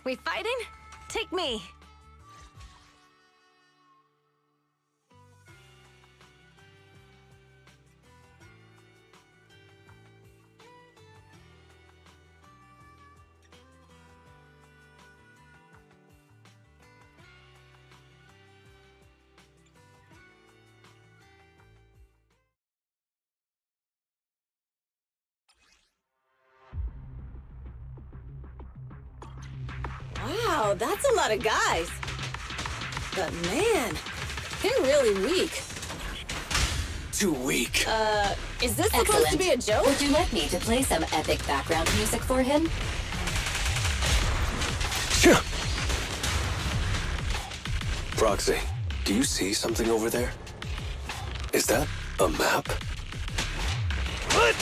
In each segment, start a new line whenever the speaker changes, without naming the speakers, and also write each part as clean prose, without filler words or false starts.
We fighting? Take me.
Wow, that's a lot of guys. But man, they're really weak.
Too weak.
Is this supposed to be a joke?
Would you like me to play some epic background music for him?
Proxy, do you see something over there? Is that a map? What?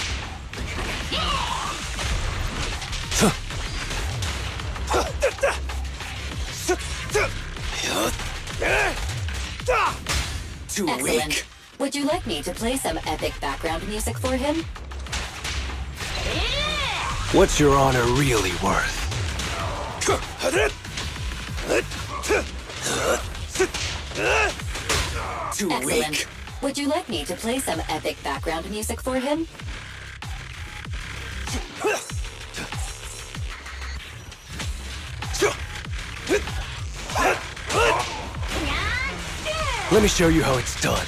Too
Excellent.
weak.
Would you like me to play some epic background music for him?
What's your honor really worth? Too
Excellent.
weak.
Would you like me to play some epic background music for him?
Let me show you how it's done.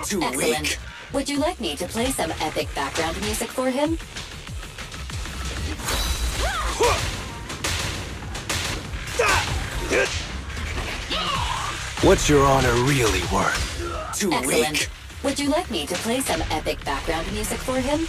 Too
Excellent.
weak.
Would you like me to play some epic background music for him?
What's your honor really worth? Too
Excellent.
weak.
Would you like me to play some epic background music for him?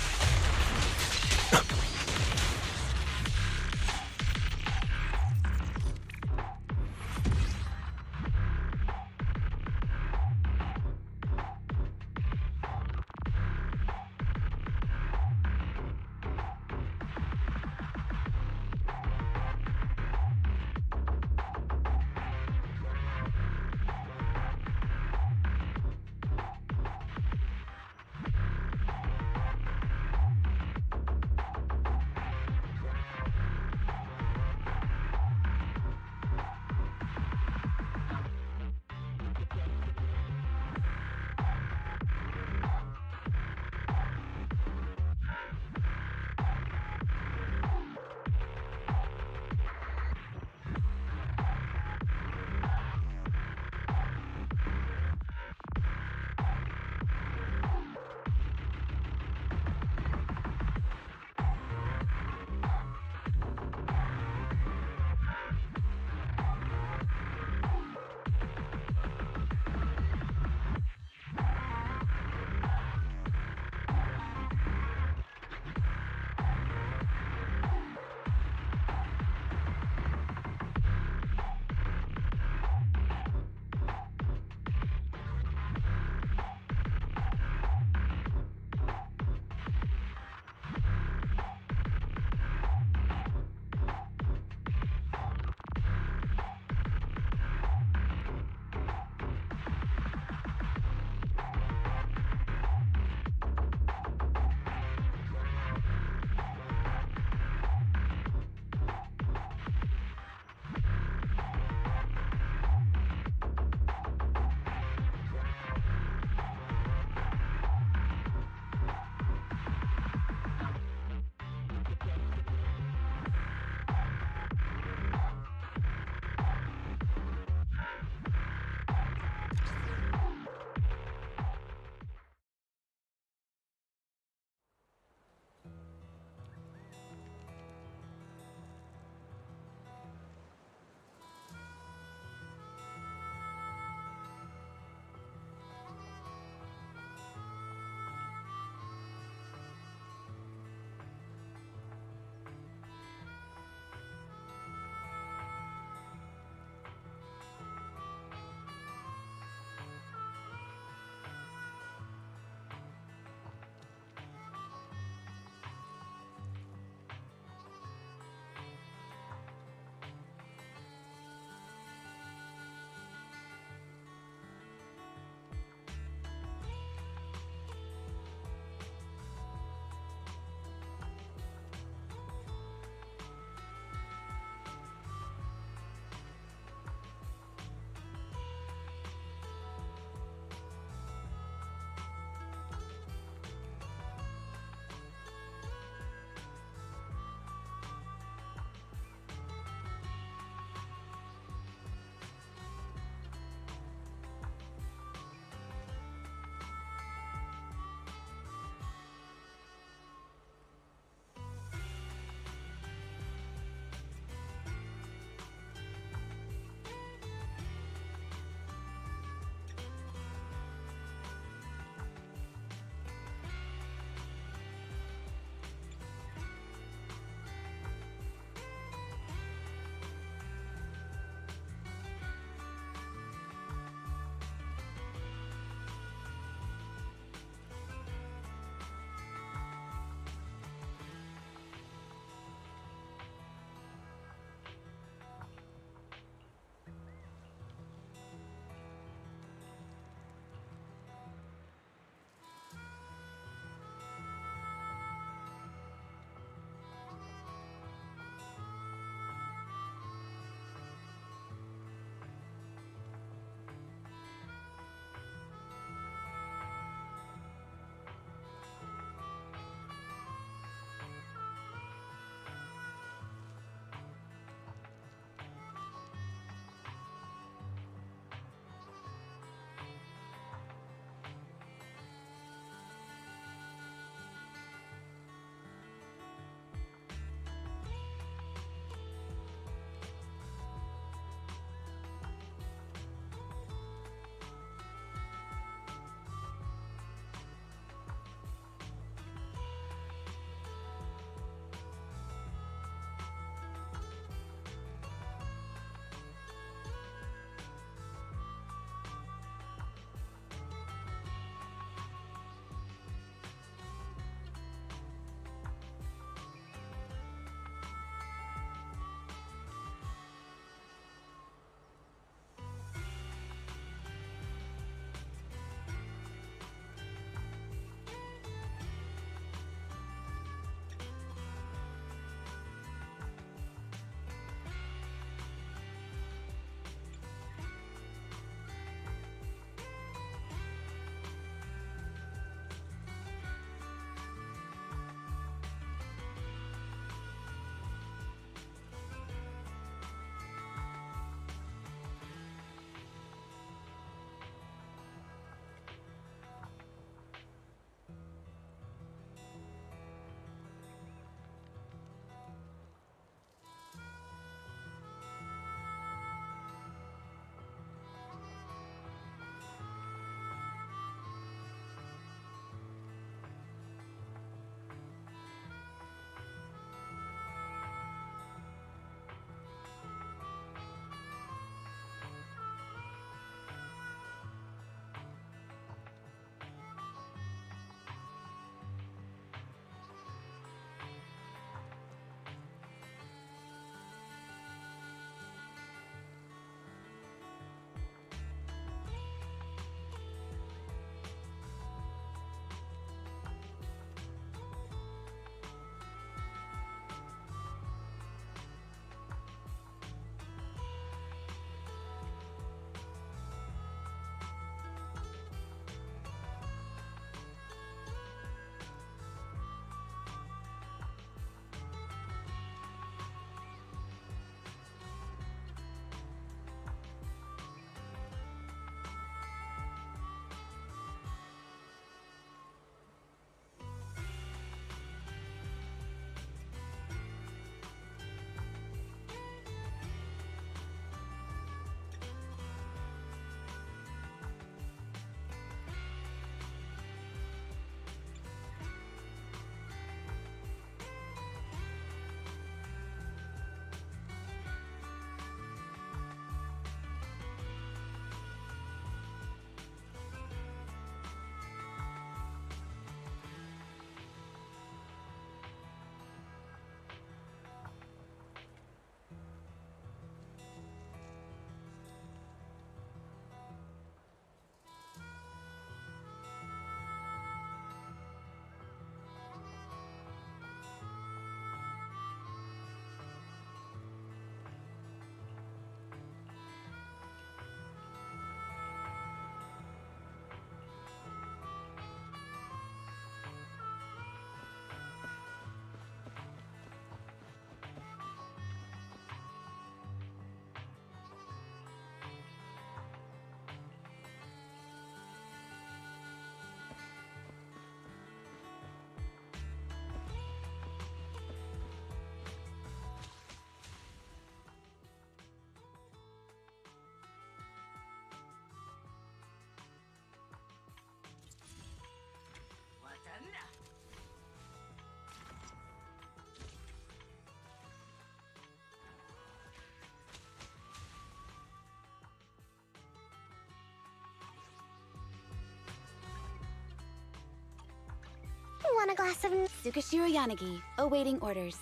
want a glass of... Tsukashiro Yanagi, awaiting orders.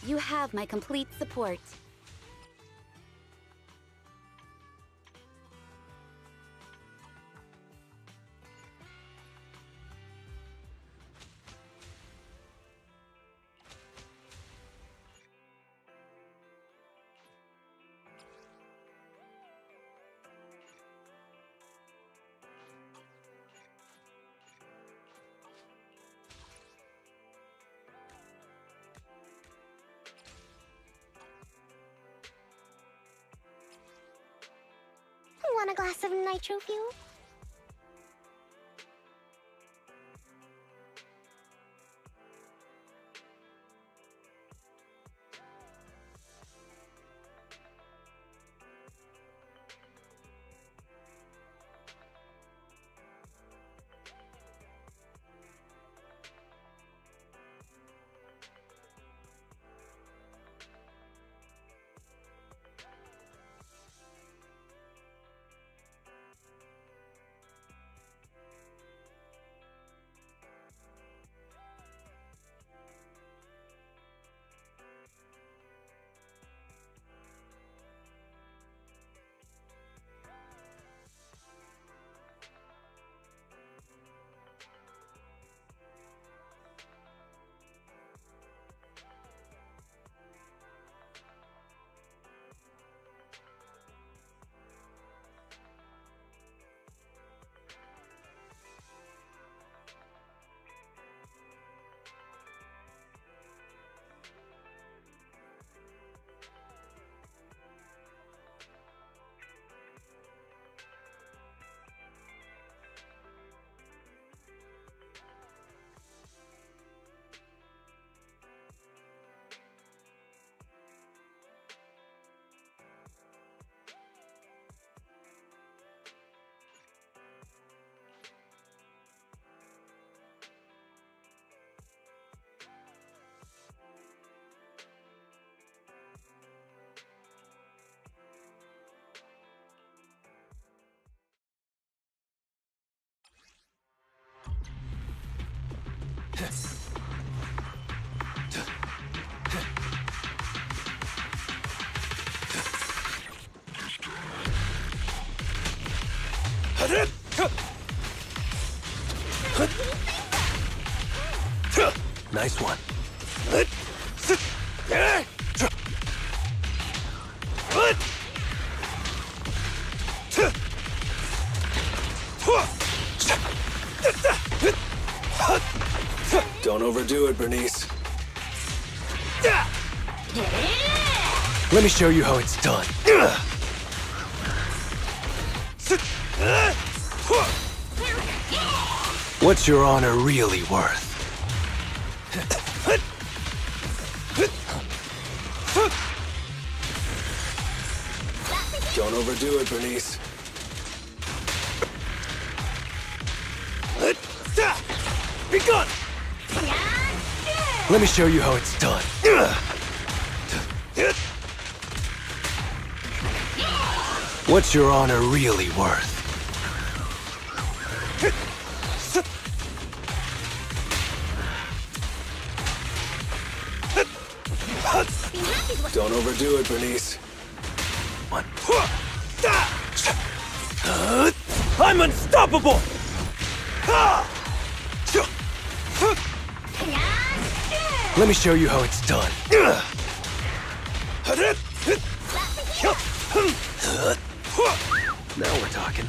You have my complete support. Want a glass of nitro fuel?
Nice one. Don't overdo it, Bernice. Let me show you how it's done. What's your honor really worth? Don't overdo it, Bernice. Be gone! Let me show you how it's done. What's your honor really worth? Don't overdo it, Bernice. One. I'm unstoppable! Let me show you how it's done. Now we're talking.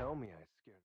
tell me I scared.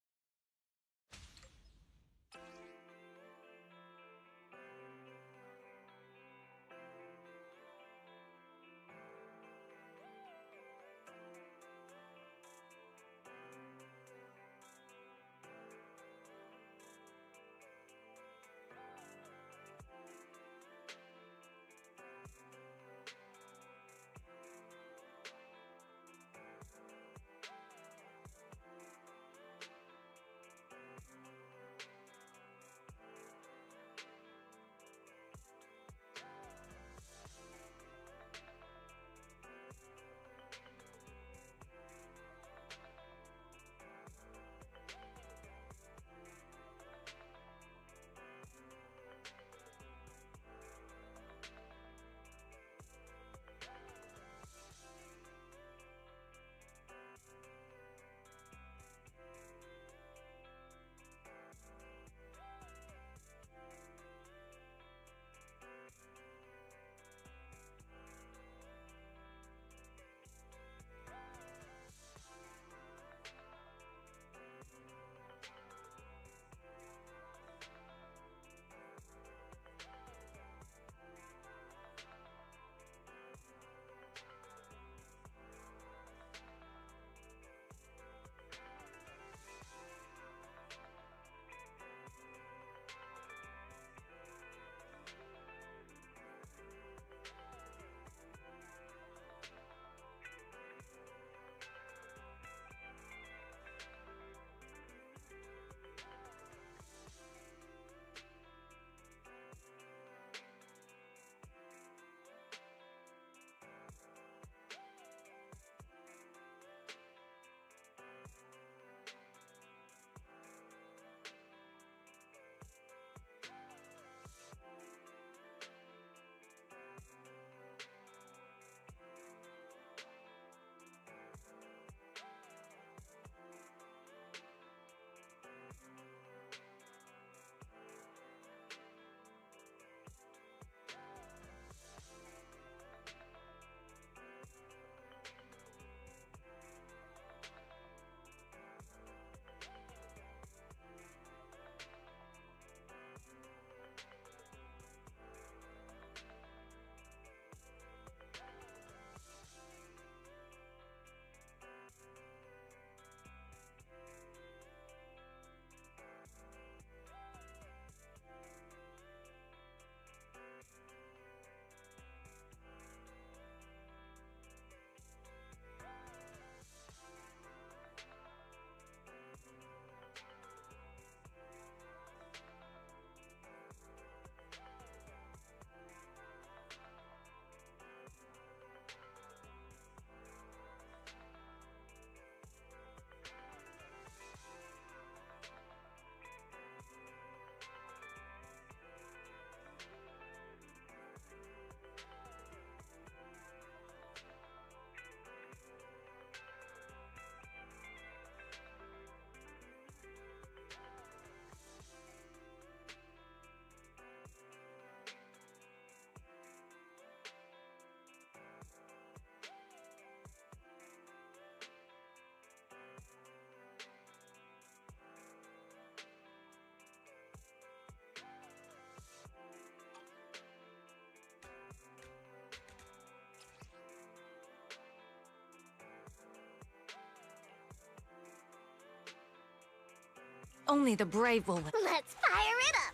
Only the brave will win.
Let's fire it up!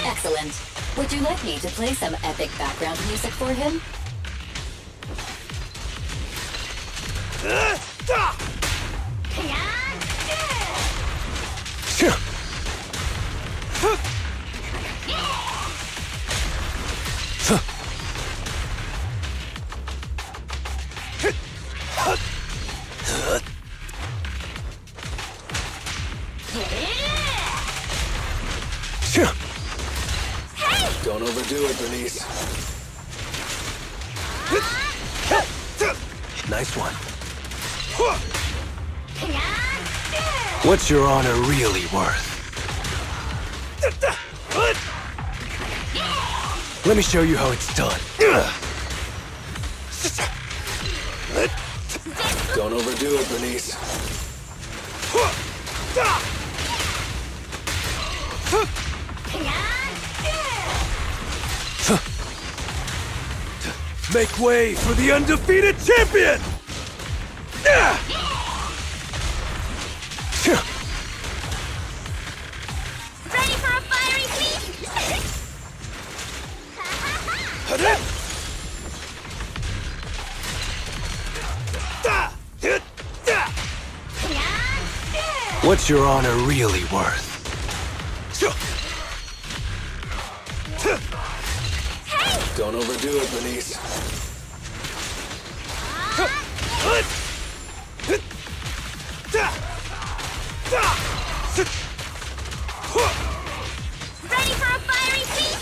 Excellent. Would you like me to play some epic background music for him?
Don't overdo it, Denise. Nice one. What's your honor really worth? Let me show you how it's done. Don't overdo it, Bernice. Make way for the undefeated champion!
Ready for a fiery feast?
What's your honor really worth? Don't overdo it, Bernice.
Ready for a fiery feast?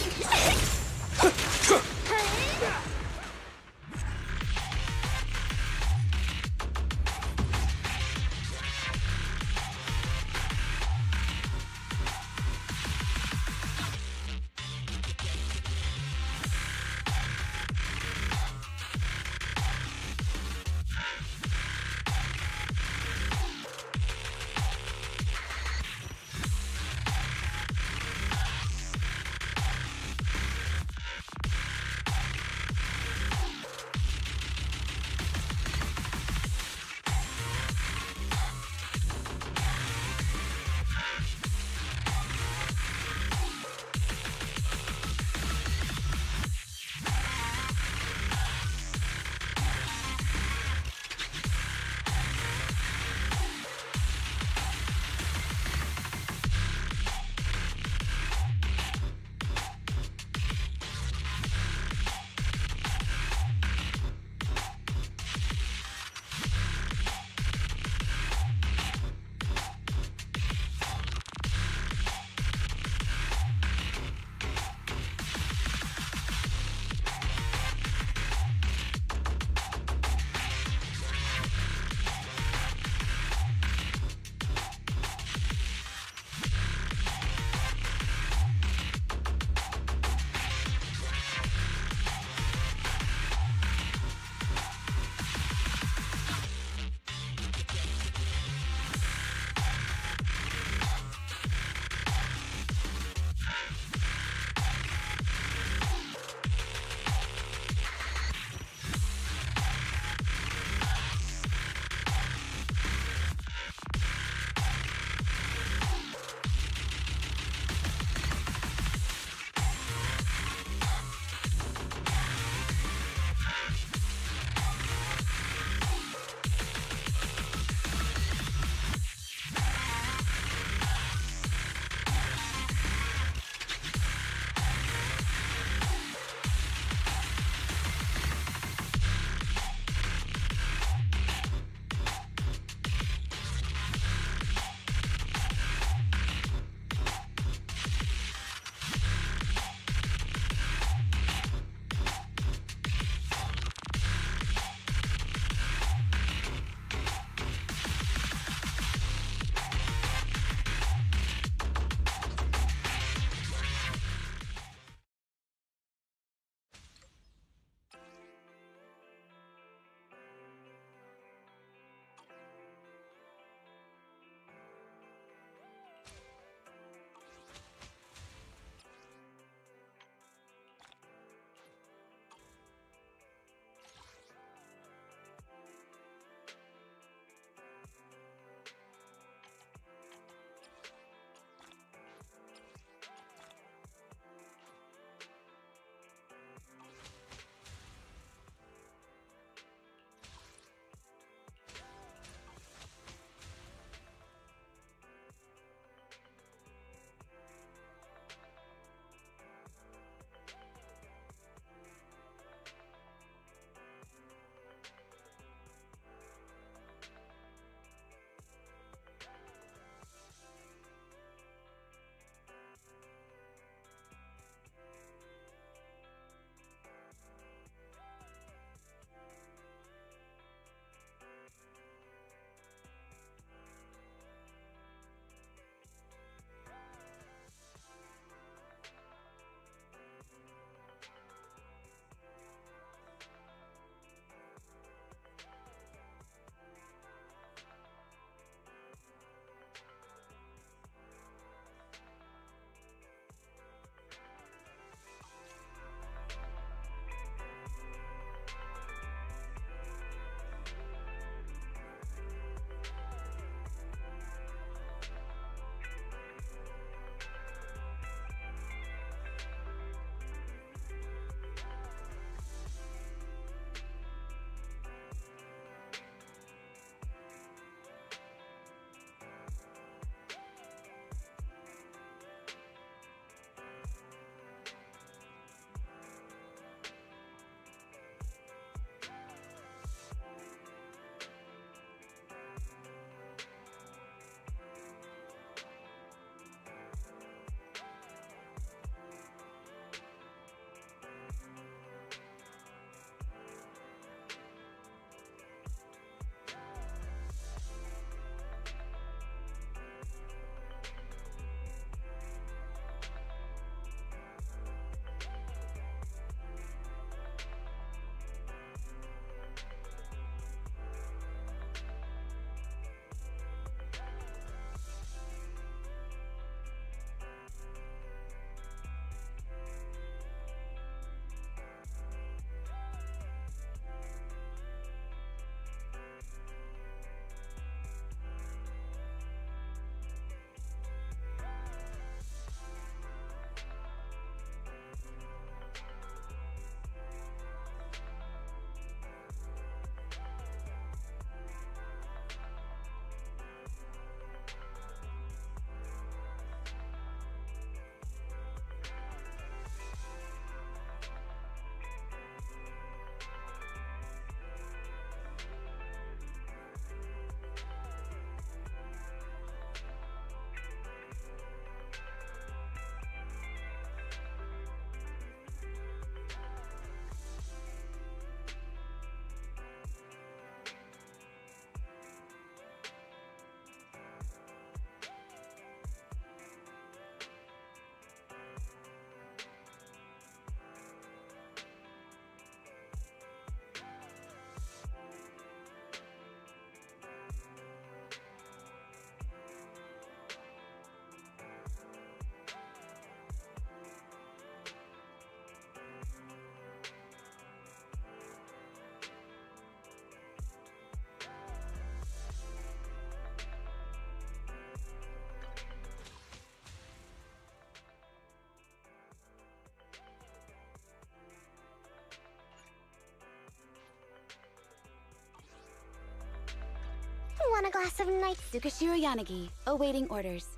Want a glass of night?
Tsukashiro Yanagi, awaiting orders.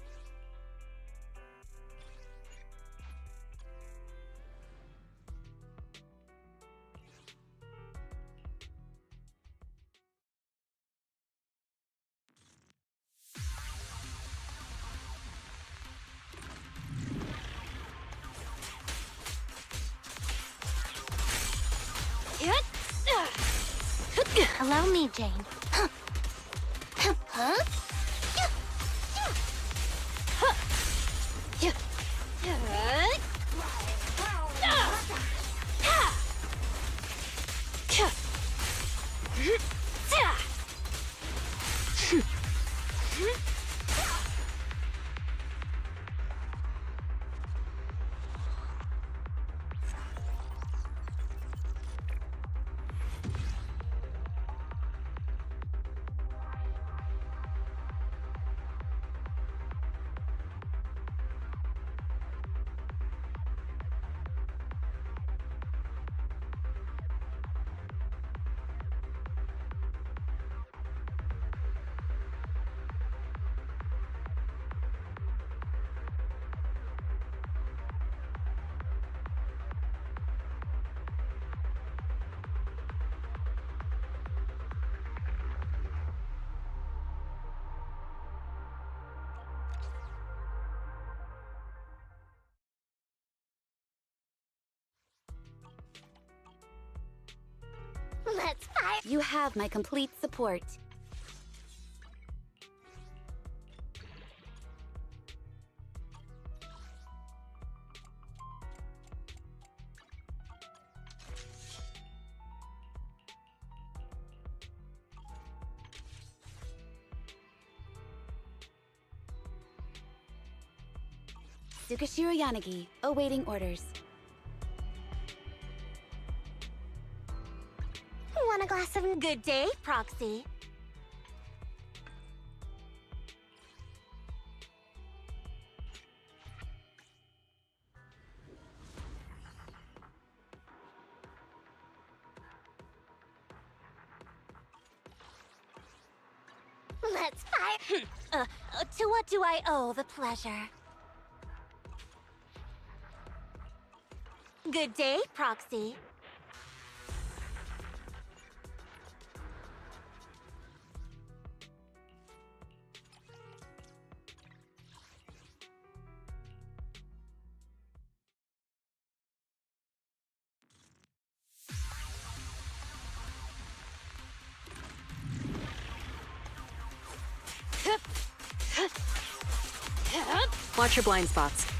Allow me, Jane. Huh? Let's fire.
You have my complete support. Tsukashiro Yanagi, awaiting orders.
Want a glass of... Good day, Proxy. Let's fire. To what do I owe the pleasure? Good day, Proxy.
Watch your blind spots.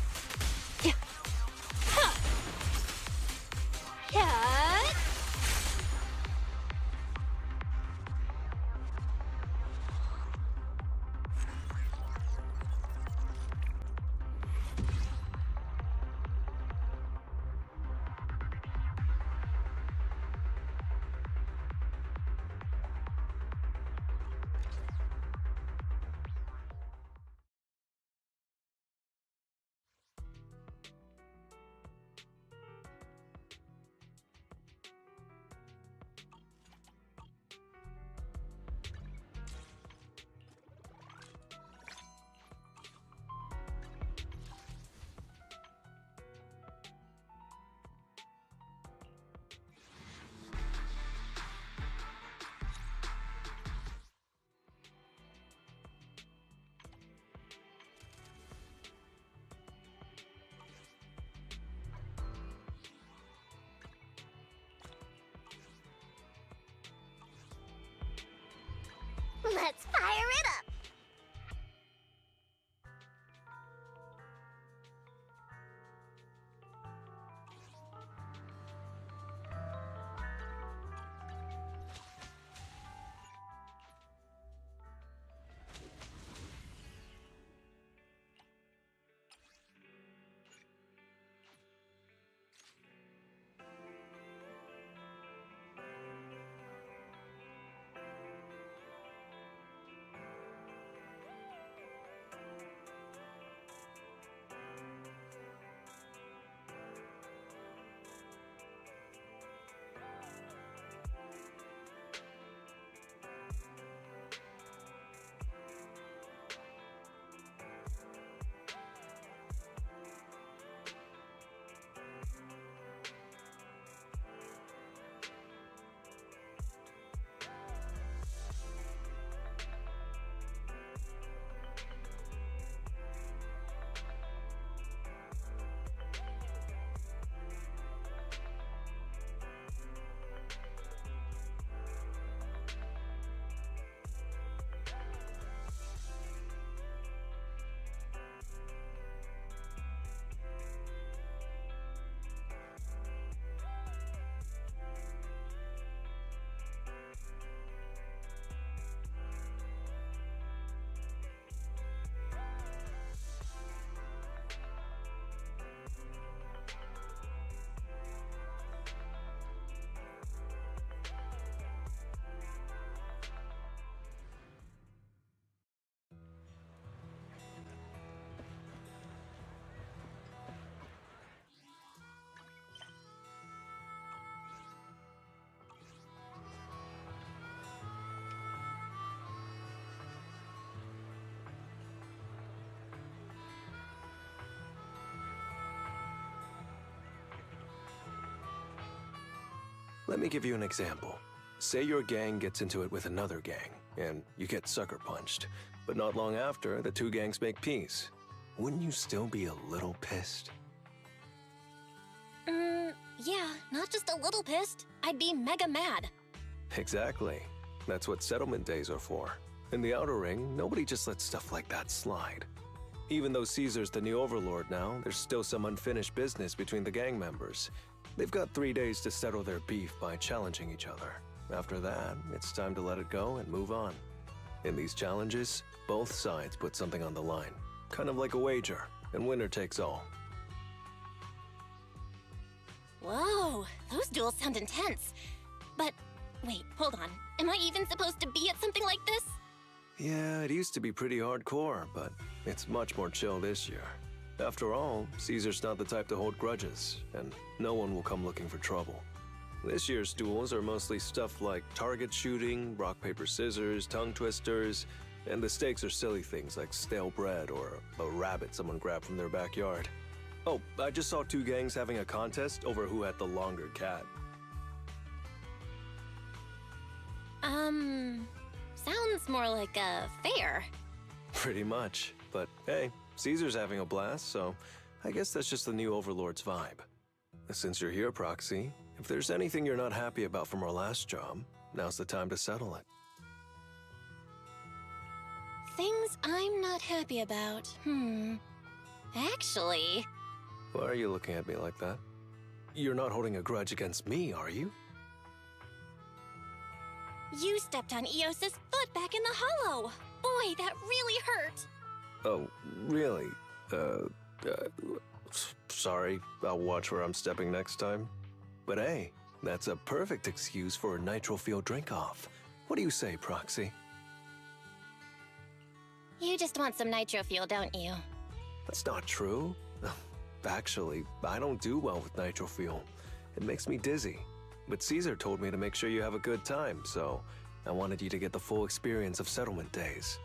Let's fire it up!
Let me give you an example. Say your gang gets into it with another gang, and you get sucker punched. But not long after, the two gangs make peace. Wouldn't you still be a little pissed?
Yeah, not just a little pissed. I'd be mega mad.
Exactly. That's what settlement days are for. In the Outer Ring, nobody just lets stuff like that slide. Even though Caesar's the new overlord now, there's still some unfinished business between the gang members. They've got 3 days to settle their beef by challenging each other. After that, it's time to let it go and move on. In these challenges, both sides put something on the line. Kind of like a wager, and winner takes all.
Whoa, those duels sound intense. But, wait, hold on. Am I even supposed to be at something like this?
Yeah, it used to be pretty hardcore, but it's much more chill this year. After all, Caesar's not the type to hold grudges, and no one will come looking for trouble. This year's duels are mostly stuff like target shooting, rock, paper, scissors, tongue twisters, and the stakes are silly things like stale bread or a rabbit someone grabbed from their backyard. Oh, I just saw 2 gangs having a contest over who had the longer cat.
Sounds more like a fair.
Pretty much, but hey, Caesar's having a blast, so I guess that's just the new Overlord's vibe. Since you're here, Proxy, if there's anything you're not happy about from our last job, now's the time to settle it.
Things I'm not happy about. Actually,
Why are you looking at me like that? You're not holding a grudge against me, are you?
you stepped on Eos's foot back in the hollow. Boy, that really hurt.
Oh, really? Sorry, I'll watch where I'm stepping next time. But hey, that's a perfect excuse for a nitro-fuel drink-off. What do you say, Proxy?
You just want some nitro fuel, don't you?
That's not true. Actually, I don't do well with nitro fuel. It makes me dizzy. But Caesar told me to make sure you have a good time, so I wanted you to get the full experience of settlement days.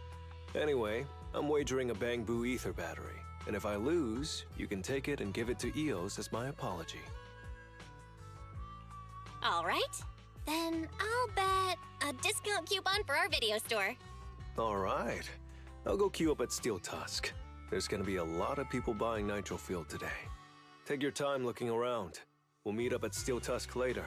Anyway, I'm wagering a Bangbu ether battery, and if I lose, you can take it and give it to Eos as my apology.
All right. Then I'll bet a discount coupon for our video store.
All right. I'll go queue up at Steel Tusk. There's gonna be a lot of people buying nitro fuel today. Take your time looking around. We'll meet up at Steel Tusk later.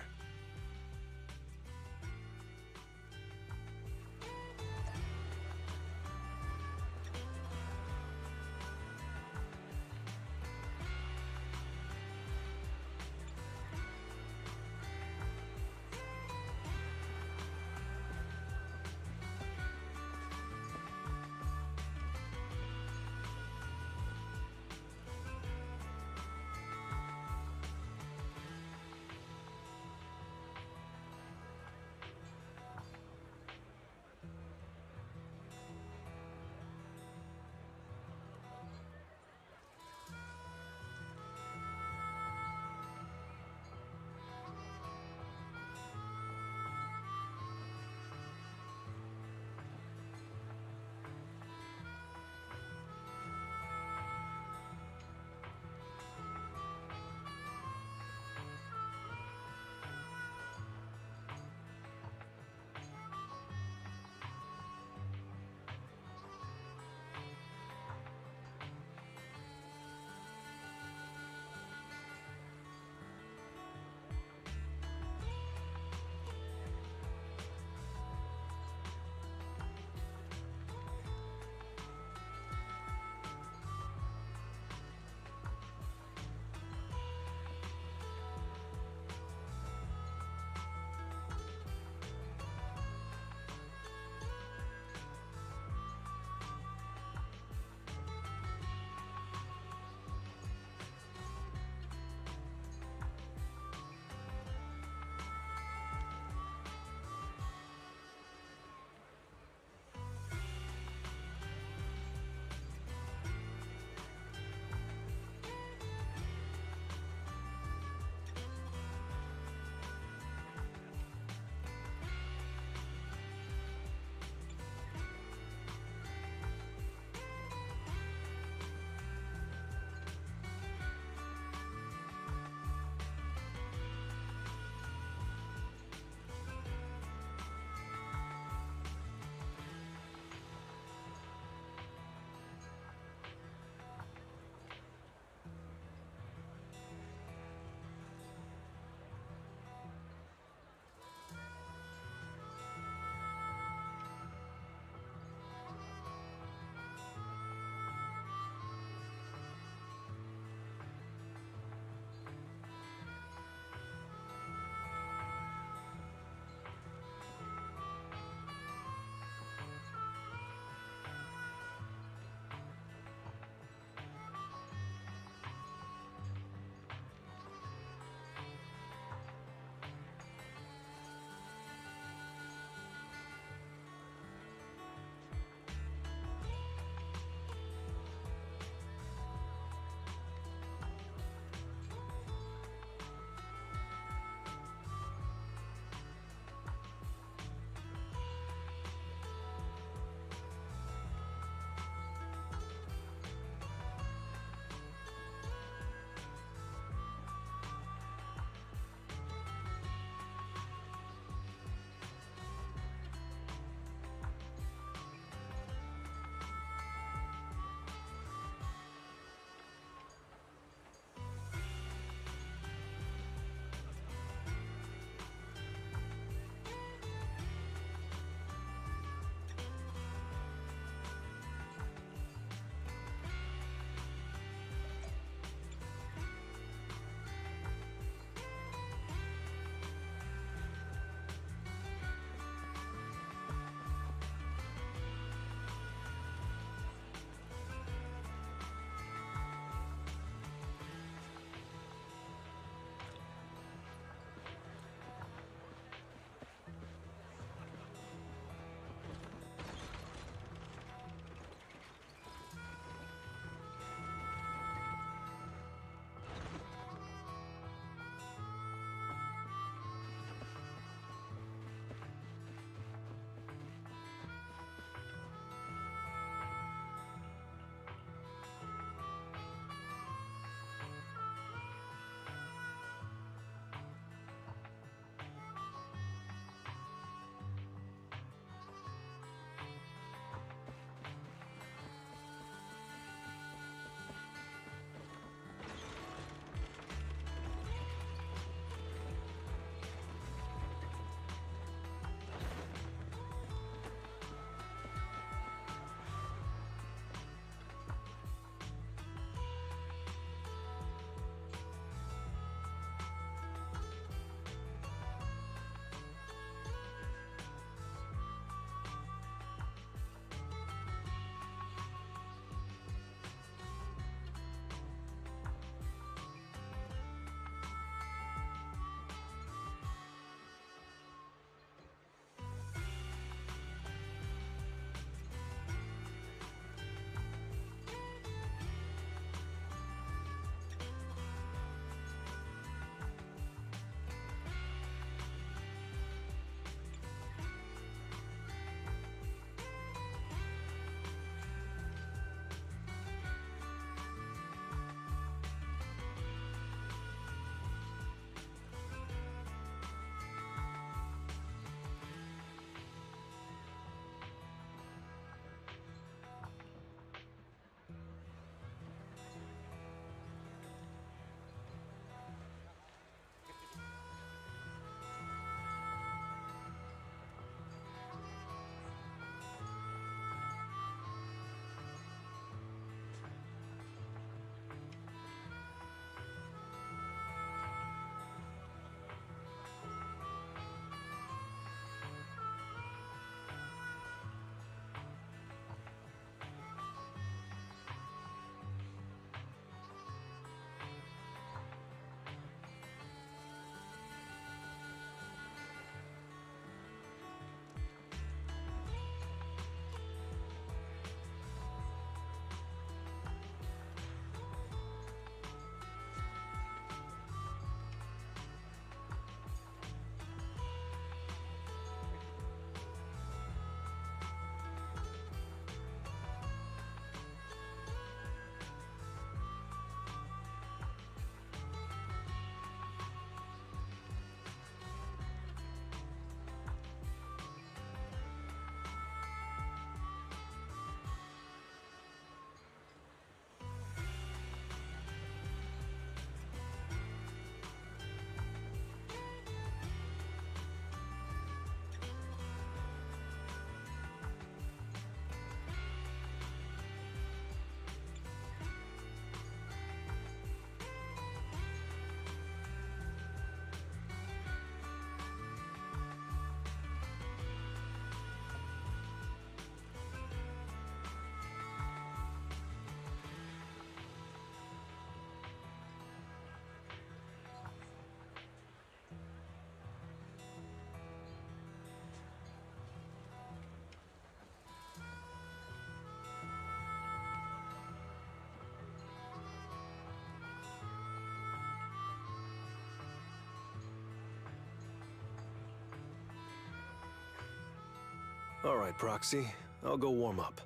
All right, Proxy. I'll go warm up.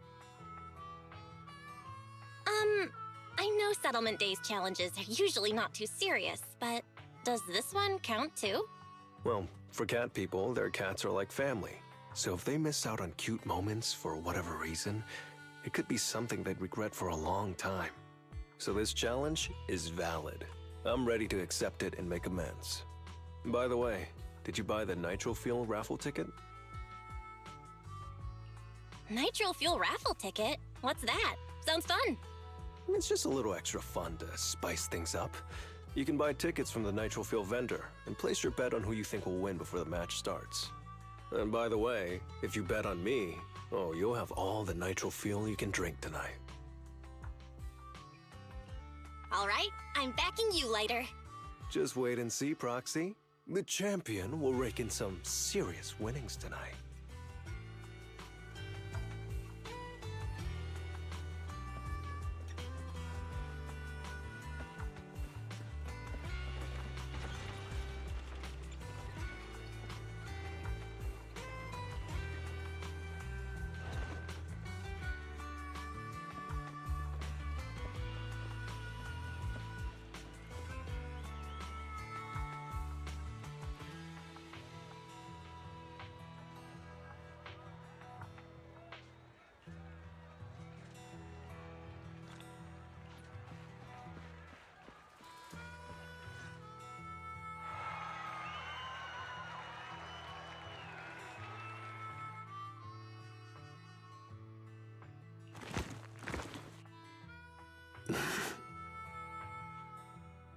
I know Settlement Days challenges are usually not too serious, but does this one count too?
Well, for cat people, their cats are like family. So if they miss out on cute moments for whatever reason, it could be something they'd regret for a long time. So this challenge is valid. I'm ready to accept it and make amends. By the way, did you buy the Nitro Fuel raffle ticket?
Nitro Fuel raffle ticket? What's that? Sounds fun.
It's just a little extra fun to spice things up. You can buy tickets from the Nitro Fuel vendor and place your bet on who you think will win before the match starts. And by the way, if you bet on me, oh, you'll have all the Nitro Fuel you can drink tonight.
All right, I'm backing you, Lighter.
Just wait and see, Proxy. The champion will rake in some serious winnings tonight.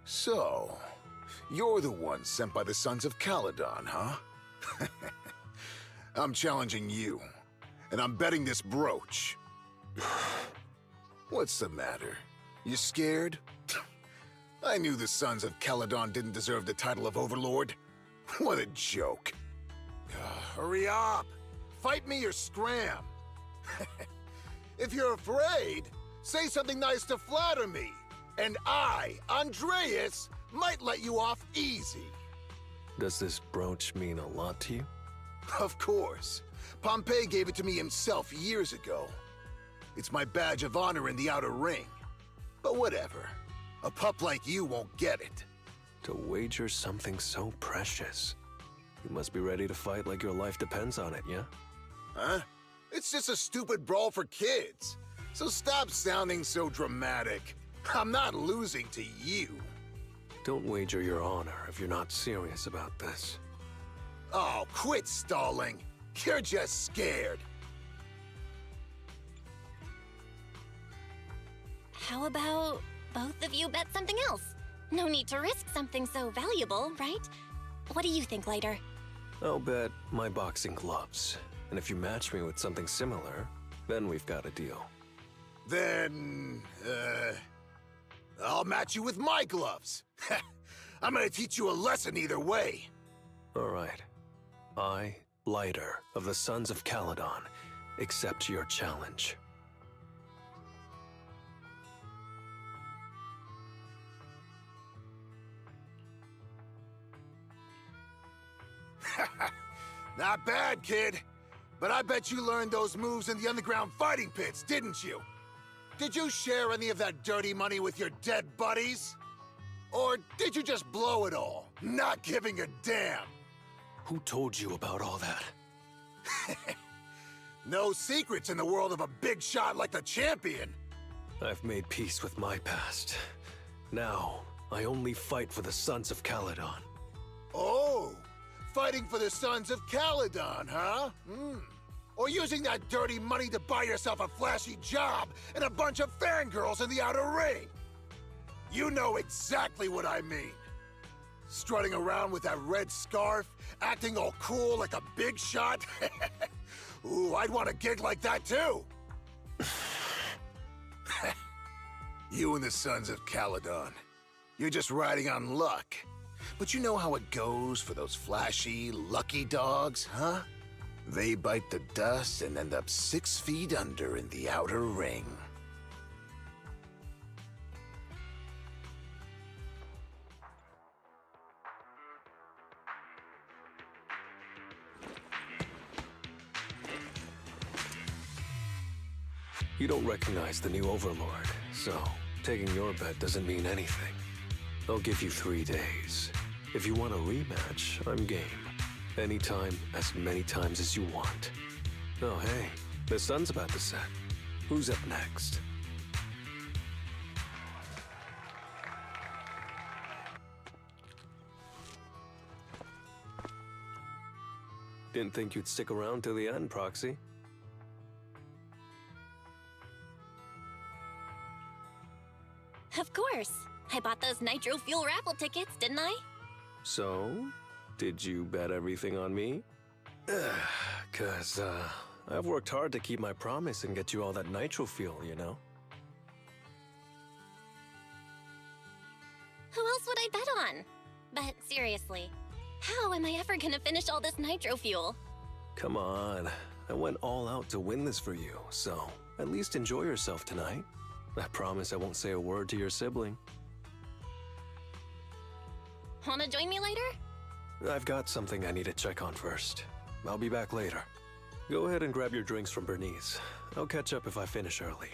So, you're the one sent by the Sons of Caledon, huh? I'm challenging you, and I'm betting this brooch. What's the matter? You scared? I knew the Sons of Caledon didn't deserve the title of Overlord. What a joke. Hurry up! Fight me or scram! If you're afraid, say something nice to flatter me, and I, Andreas, might let you off easy.
Does this brooch mean a lot to you?
Of course. Pompey gave it to me himself years ago. It's my badge of honor in the outer ring. But whatever. A pup like you won't get it.
To wager something so precious. You must be ready to fight like your life depends on it, yeah?
Huh? It's just a stupid brawl for kids. So stop sounding so dramatic. I'm not losing to you.
Don't wager your honor if you're not serious about this.
Oh, quit stalling. You're just scared.
How about both of you bet something else? No need to risk something so valuable, right? What do you think, Lighter?
I'll bet my boxing gloves. And if you match me with something similar, then we've got a deal.
Then, I'll match you with my gloves. I'm gonna teach you a lesson either way.
All right. I, Lighter, of the Sons of Caledon, accept your challenge.
Not bad, kid. But I bet you learned those moves in the underground fighting pits, didn't you? Did you share any of that dirty money with your dead buddies? Or did you just blow it all, not giving a damn?
Who told you about all that?
No secrets in the world of a big shot like the champion.
I've made peace with my past. Now, I only fight for the Sons of Caledon.
Oh, fighting for the Sons of Caledon, huh? Or using that dirty money to buy yourself a flashy job and a bunch of fangirls in the outer ring. You know exactly what I mean. Strutting around with that red scarf, acting all cool like a big shot. Ooh, I'd want a gig like that too. You and the Sons of Caledon. You're just riding on luck. But you know how it goes for those flashy, lucky dogs, huh? They bite the dust and end up 6 feet under in the outer ring.
You don't recognize the new overlord, so taking your bet doesn't mean anything. I'll give you 3 days. If you want a rematch, I'm game. Anytime, as many times as you want. Oh, hey, the sun's about to set. Who's up next? Didn't think you'd stick around till the end, Proxy.
Of course. I bought those nitro fuel raffle tickets, didn't I?
So, did you bet everything on me? I've worked hard to keep my promise and get you all that nitro fuel, you know?
Who else would I bet on? But seriously, how am I ever gonna finish all this nitro fuel?
Come on. I went all out to win this for you, so at least enjoy yourself tonight. I promise I won't say a word to your sibling.
Wanna join me later?
I've got something I need to check on first. I'll be back later. Go ahead and grab your drinks from Bernice. I'll catch up if I finish early.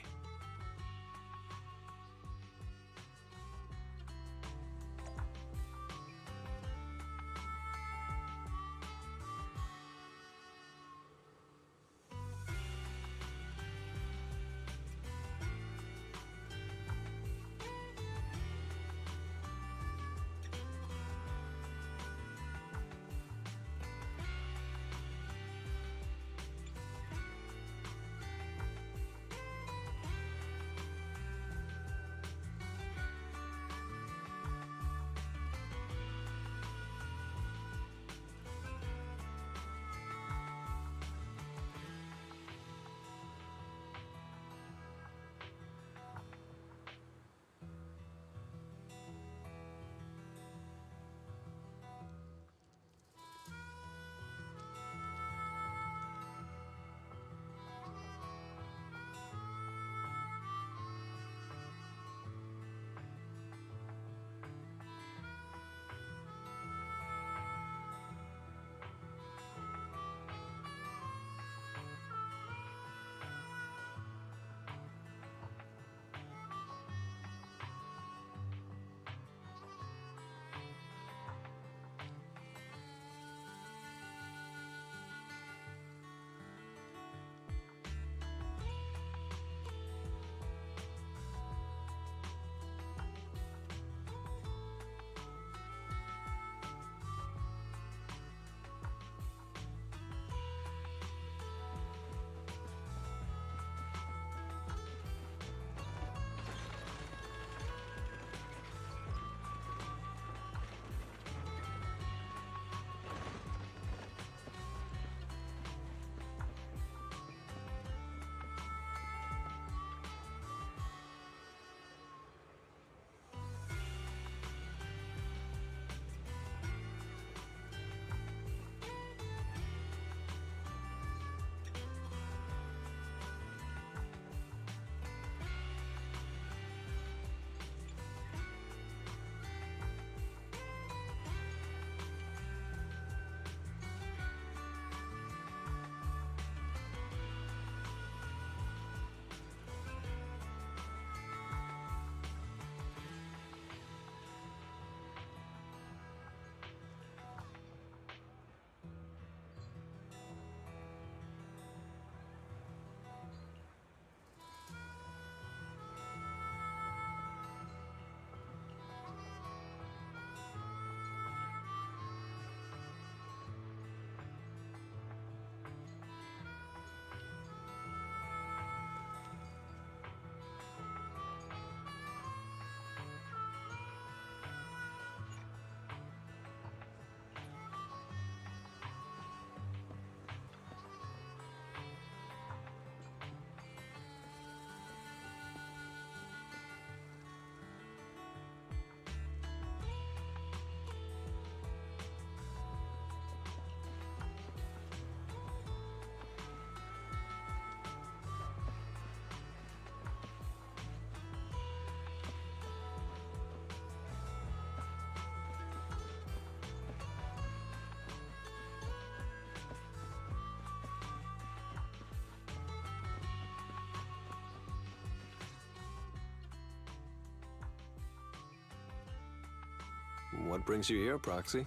What brings you here, Proxy?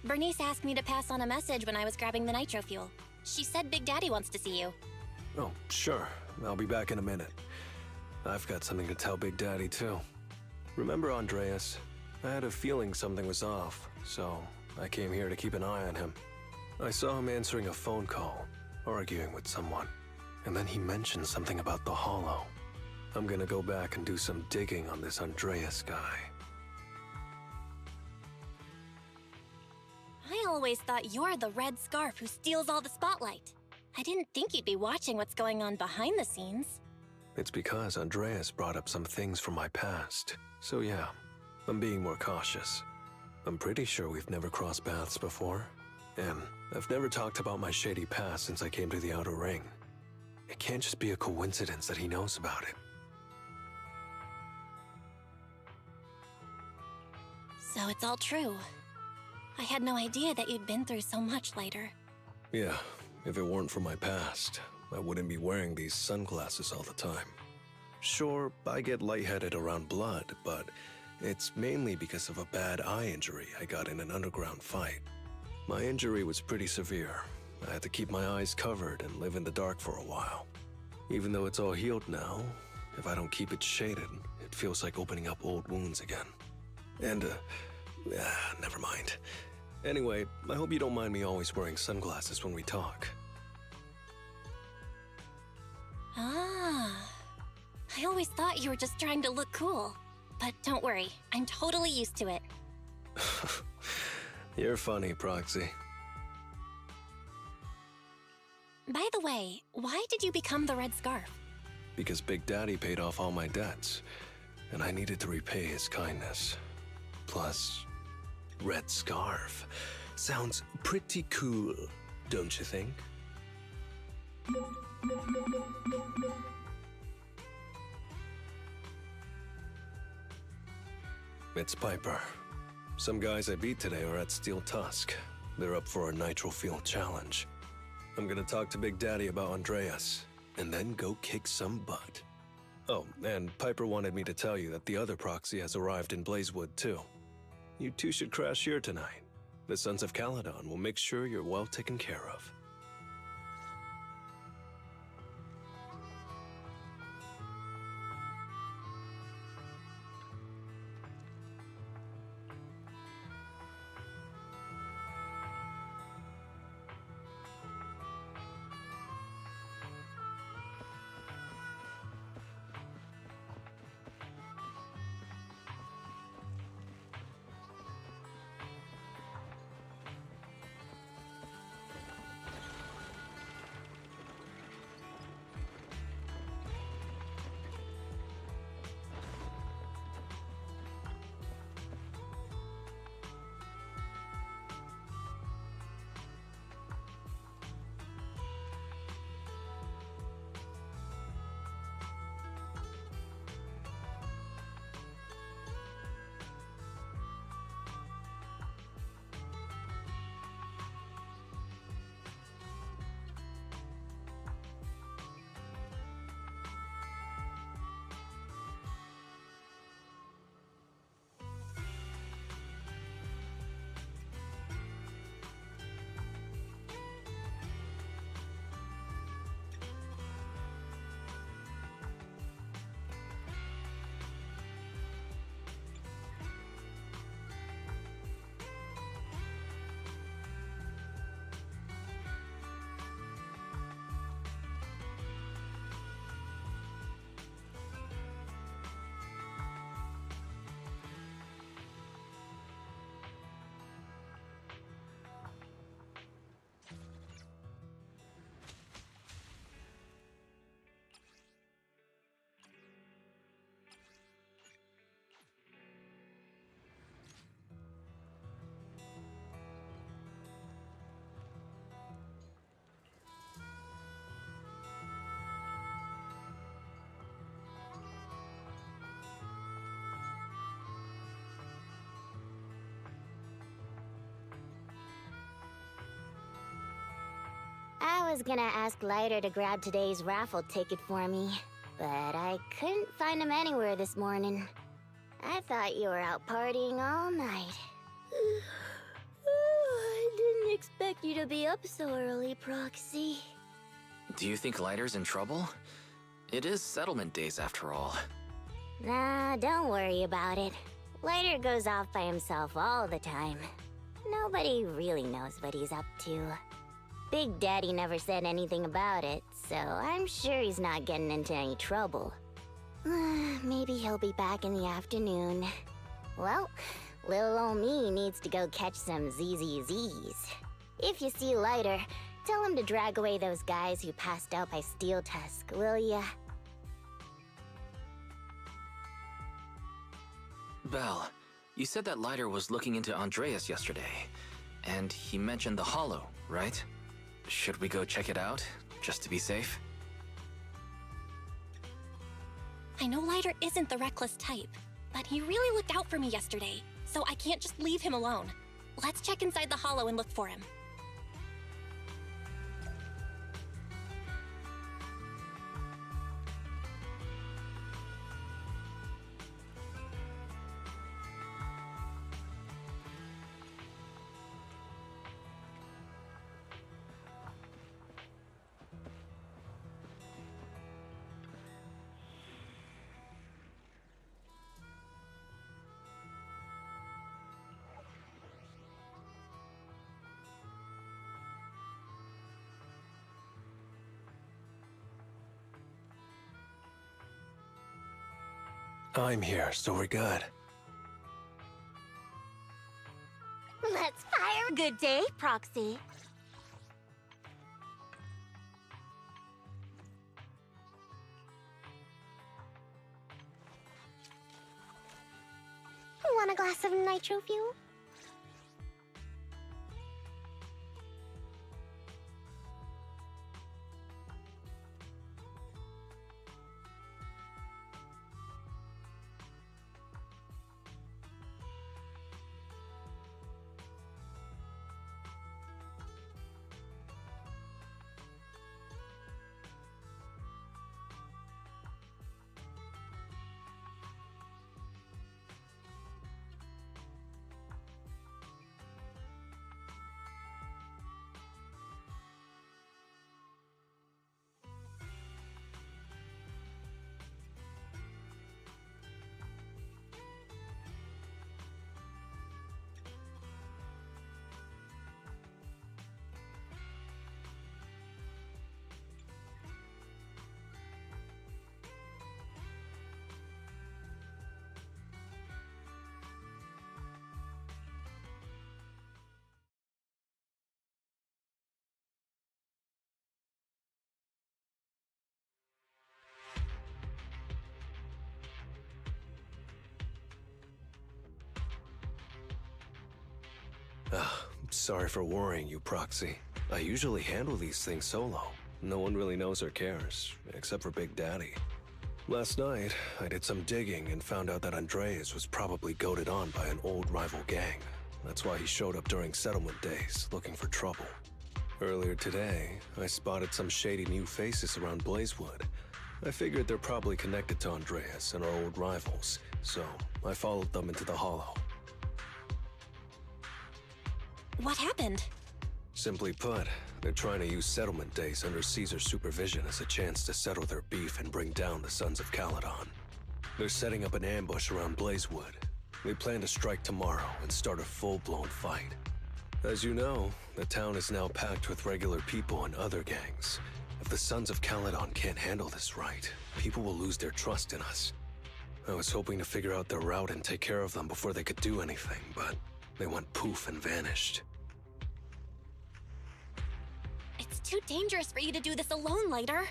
Bernice asked me to pass on a message when I was grabbing the nitro fuel. She said Big Daddy wants to see you.
Oh, sure. I'll be back in a minute. I've got something to tell Big Daddy, too. Remember Andreas? I had a feeling something was off, so I came here to keep an eye on him. I saw him answering a phone call, arguing with someone, and then he mentioned something about the Hollow. I'm gonna go back and do some digging on this Andreas guy.
I always thought you're the red scarf who steals all the spotlight. I didn't think you'd be watching what's going on behind the scenes.
It's because Andreas brought up some things from my past. So yeah, I'm being more cautious. I'm pretty sure we've never crossed paths before. And I've never talked about my shady past since I came to the Outer Ring. It can't just be a coincidence that he knows about it.
So it's all true. I had no idea that you'd been through so much, Lighter.
Yeah, if it weren't for my past, I wouldn't be wearing these sunglasses all the time. Sure, I get lightheaded around blood, but it's mainly because of a bad eye injury I got in an underground fight. My injury was pretty severe. I had to keep my eyes covered and live in the dark for a while. Even though it's all healed now, if I don't keep it shaded, it feels like opening up old wounds again. And, never mind. Anyway, I hope you don't mind me always wearing sunglasses when we talk.
Ah. I always thought you were just trying to look cool. But don't worry, I'm totally used to it.
You're funny, Proxy.
By the way, why did you become the Red Scarf?
Because Big Daddy paid off all my debts, and I needed to repay his kindness. Plus, Red Scarf sounds pretty cool, don't you think? It's Piper. Some guys I beat today are at Steel Tusk. They're up for a nitro fuel challenge. I'm gonna talk to Big Daddy about Andreas, and then go kick some butt. Oh, and Piper wanted me to tell you that the other proxy has arrived in Blazewood, too. You two should crash here tonight. The Sons of Caledon will make sure you're well taken care of.
I was gonna ask Lighter to grab today's raffle ticket for me. but I couldn't find him anywhere this morning. I thought you were out partying all night. I didn't expect you to be up so early, Proxy.
Do you think Lighter's in trouble? It is settlement days after all.
Nah, don't worry about it. Lighter goes off by himself all the time. Nobody really knows what he's up to. Big Daddy never said anything about it, so I'm sure he's not getting into any trouble. Maybe he'll be back in the afternoon. Well, little ol' me needs to go catch some ZZZs. If you see Lighter, tell him to drag away those guys who passed out by Steel Tusk, will ya?
Belle, you said that Lighter was looking into Andreas yesterday, and he mentioned the Hollow, right? Should we go check it out, just to be safe?
I know Lighter isn't the reckless type, but he really looked out for me yesterday, so I can't just leave him alone. Let's check inside the Hollow and look for him.
I'm here, so we're good.
Let's fire. Good day, Proxy. Want a glass of nitro fuel?
Sorry for worrying you, Proxy. I usually handle these things solo. No one really knows or cares, except for Big Daddy. Last night, I did some digging and found out that Andreas was probably goaded on by an old rival gang. That's why he showed up during settlement days, looking for trouble. Earlier today, I spotted some shady new faces around Blazewood. I figured they're probably connected to Andreas and our old rivals, so I followed them into the Hollow.
What happened?
Simply put, they're trying to use settlement days under Caesar's supervision as a chance to settle their beef and bring down the Sons of Caledon. They're setting up an ambush around Blazewood. They plan to strike tomorrow and start a full-blown fight. As you know, the town is now packed with regular people and other gangs. If the Sons of Caledon can't handle this right, people will lose their trust in us. I was hoping to figure out their route and take care of them before they could do anything, but they went poof and vanished.
It's too dangerous for you to do this alone, Lighter.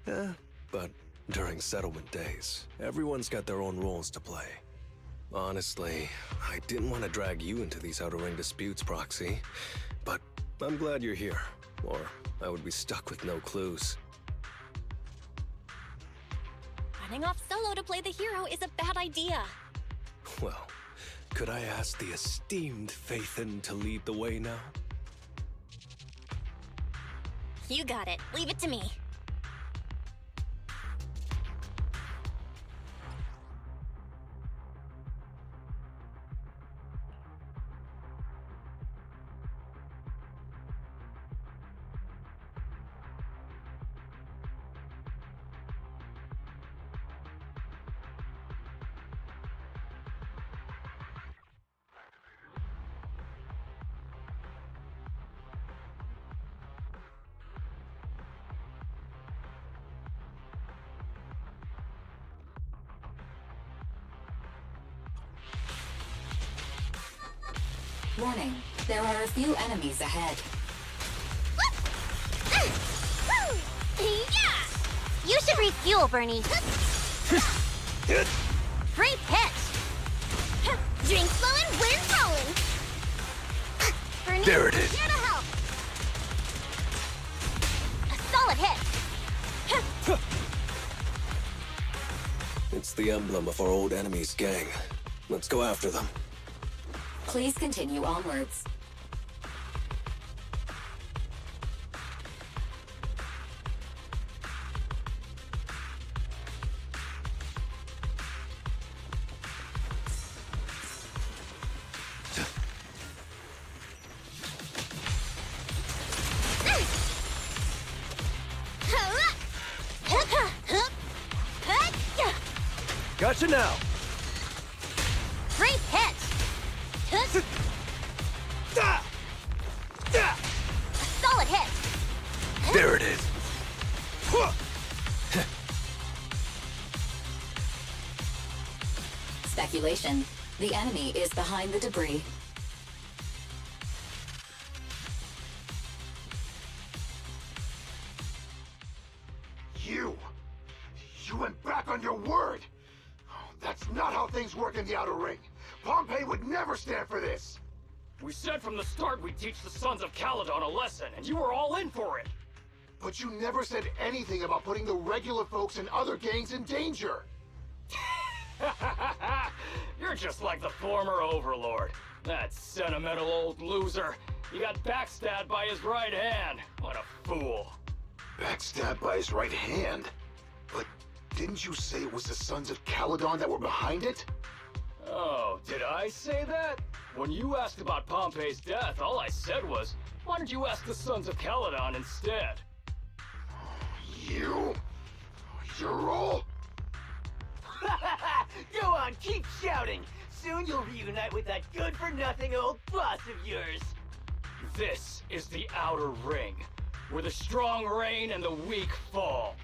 Yeah, but during settlement days, everyone's got their own roles to play. Honestly, I didn't want to drag you into these outer ring disputes, Proxy, but I'm glad you're here, or I would be stuck with no clues.
Running off solo to play the hero is a bad idea.
Well, could I ask the esteemed Phaethon to lead the way now?
You got it. Leave it to me.
Warning, there are a few enemies ahead.
Yeah! You should refuel, Bernie. Free pitch! Drink flowing, wind rolling! Bernie,
There it is.
here to help! A solid hit!
It's the emblem of our old enemy's gang. Let's go after them.
Please continue onwards.
Gotcha now.
Free pitch! Solid hit!
There it is.
Speculation. The enemy is behind the debris.
You went back on your word! That's not how things work in the Outer Ring. Pompeii would never stand for this!
We said from the start we'd teach the Sons of Caledon a lesson, and you were all in for it!
But you never said anything about putting the regular folks and other gangs in danger!
You're just like the former Overlord. That sentimental old loser. He got backstabbed by his right hand. What a fool.
Backstabbed by his right hand? But didn't you say it was the Sons of Caledon that were behind it?
Oh, did I say that? When you asked about Pompey's death, all I said was, why don't you ask the Sons of Caledon instead?
You? You're all...
Go on, keep shouting! Soon you'll reunite with that good-for-nothing old boss of yours!
This is the Outer Ring, where the strong reign and the weak fall.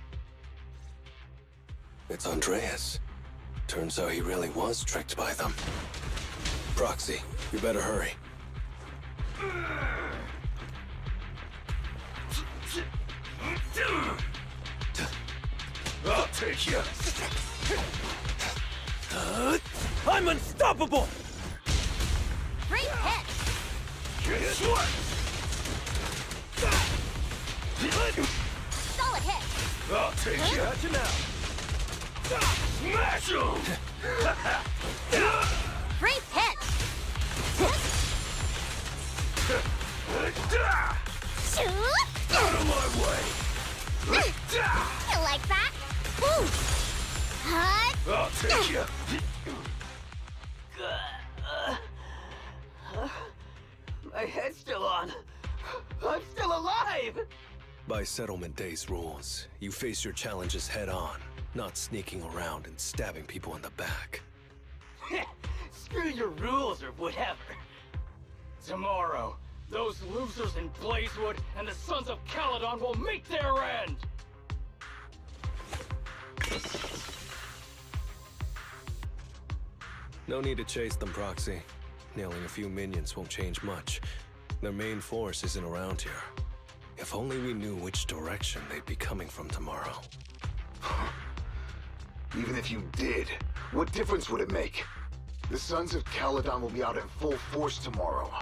It's Andreas. Turns out he really was tricked by them. Proxy, you better hurry.
I'll take you!
I'm unstoppable!
Free pitch! Solid hit!
I'll take you!
Gotcha now!
Smash him!
Free pitch! Shoot!
Out of my way!
You like that? Ooh. Hut!
I'll take you!
My head's still on. I'm still alive!
By Settlement Day's rules, you face your challenges head on, not sneaking around and stabbing people in the back.
Screw your rules or whatever.
Tomorrow, those losers in Blazewood and the Sons of Caledon will meet their end!
No need to chase them, Proxy. Nailing a few minions won't change much. Their main force isn't around here. If only we knew which direction they'd be coming from tomorrow.
Even if you did, what difference would it make? The Sons of Caledon will be out in full force tomorrow.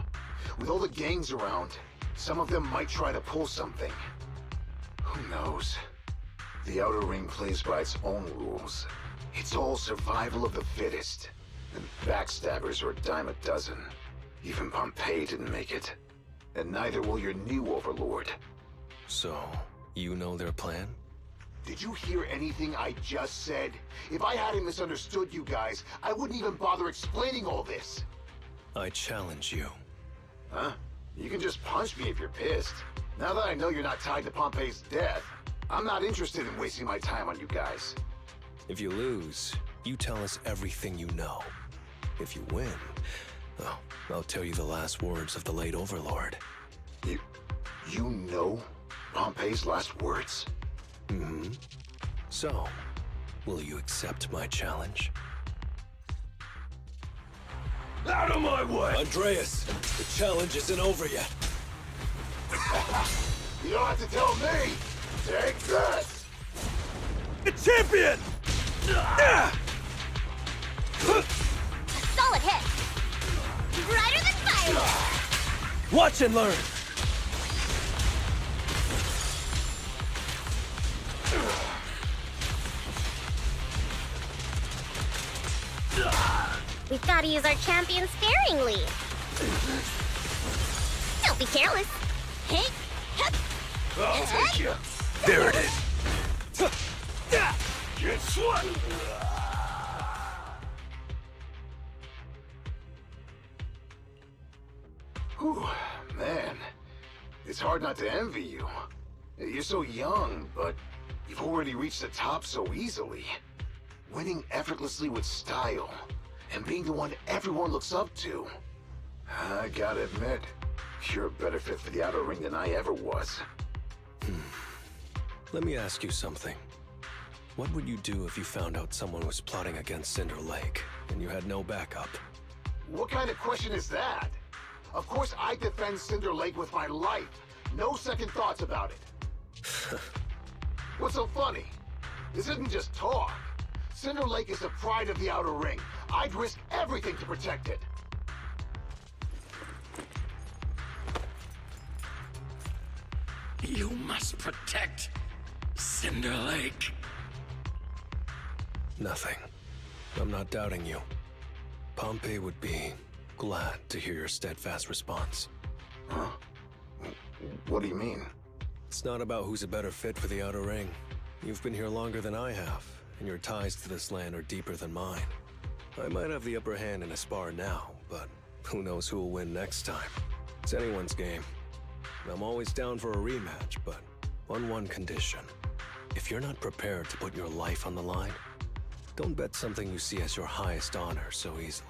With all the gangs around, some of them might try to pull something. Who knows? The Outer Ring plays by its own rules. It's all survival of the fittest. And backstabbers are a dime a dozen. Even Pompeii didn't make it. And neither will your new overlord.
So, you know their plan?
Did you hear anything I just said? If I hadn't misunderstood you guys, I wouldn't even bother explaining all this.
I challenge you.
Huh? You can just punch me if you're pissed. Now that I know you're not tied to Pompeii's death, I'm not interested in wasting my time on you guys.
If you lose, you tell us everything you know. If you win, oh, I'll tell you the last words of the late Overlord.
You know Pompeii's last words?
Mm-hmm. So, will you accept my challenge? Out of my way! Andreas, the challenge isn't over yet.
You don't have to tell me! Take this!
The champion!
Solid hit! Brighter than fire!
Watch and learn!
We've got to use our champion sparingly. Don't be careless. Hey, hup.
I'll take you. There it is. Get swat!
Whew, man. It's hard not to envy you. You're so young, but you've already reached the top so easily. Winning effortlessly with style, and being the one everyone looks up to. I gotta admit, you're a better fit for the outer ring than I ever was.
Let me ask you something. What would you do if you found out someone was plotting against Cinder Lake, and you had no backup?
What kind of question is that? Of course I defend Cinder Lake with my life. No second thoughts about it. What's so funny? This isn't just talk. Cinder Lake is the pride of the Outer Ring. I'd risk everything to protect it.
You must protect Cinder Lake.
Nothing. I'm not doubting you. Pompey would be glad to hear your steadfast response.
Huh? What do you mean?
It's not about who's a better fit for the Outer Ring. You've been here longer than I have, and your ties to this land are deeper than mine. I might have the upper hand in a spar now, but who knows who will win next time. It's anyone's game. I'm always down for a rematch, but on one condition. If you're not prepared to put your life on the line, don't bet something you see as your highest honor so easily.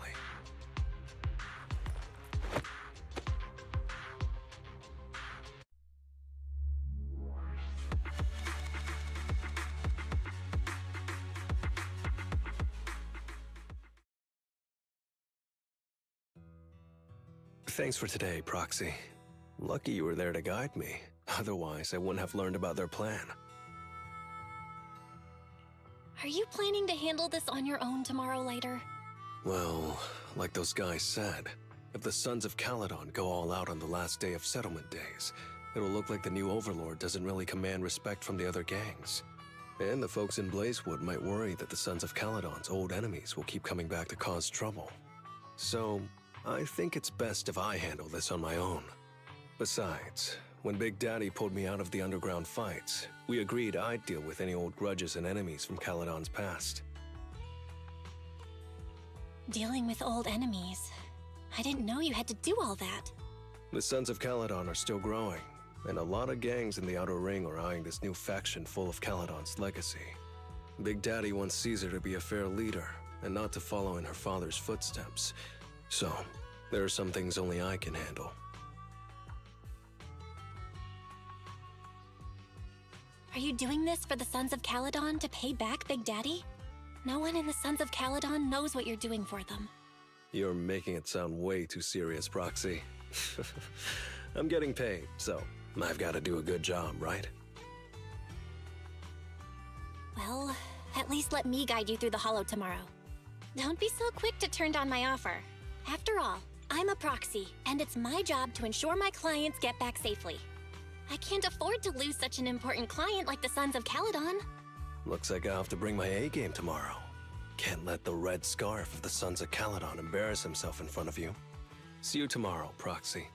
Thanks for today, Proxy. Lucky you were there to guide me. Otherwise, I wouldn't have learned about their plan.
Are you planning to handle this on your own tomorrow, Lighter?
Well, like those guys said, if the Sons of Caledon go all out on the last day of settlement days, it'll look like the new Overlord doesn't really command respect from the other gangs. And the folks in Blazewood might worry that the Sons of Caledon's old enemies will keep coming back to cause trouble. So, I think it's best if I handle this on my own. Besides, when Big Daddy pulled me out of the underground fights, we agreed I'd deal with any old grudges and enemies from Caledon's past.
Dealing with old enemies. I didn't know you had to do all that.
The Sons of Caledon are still growing, and a lot of gangs in the Outer Ring are eyeing this new faction full of Caledon's legacy. Big Daddy wants Caesar to be a fair leader, and not to follow in her father's footsteps. So, there are some things only I can handle.
Are you doing this for the Sons of Caledon to pay back Big Daddy? No one in the Sons of Caledon knows what you're doing for them.
You're making it sound way too serious, Proxy. I'm getting paid, so I've got to do a good job, right?
Well, at least let me guide you through the Hollow tomorrow. Don't be so quick to turn down my offer. After all, I'm a proxy, and it's my job to ensure my clients get back safely. I can't afford to lose such an important client like the Sons of Caledon.
Looks like I'll have to bring my A-game tomorrow. Can't let the red scarf of the Sons of Caledon embarrass himself in front of you. See you tomorrow, Proxy.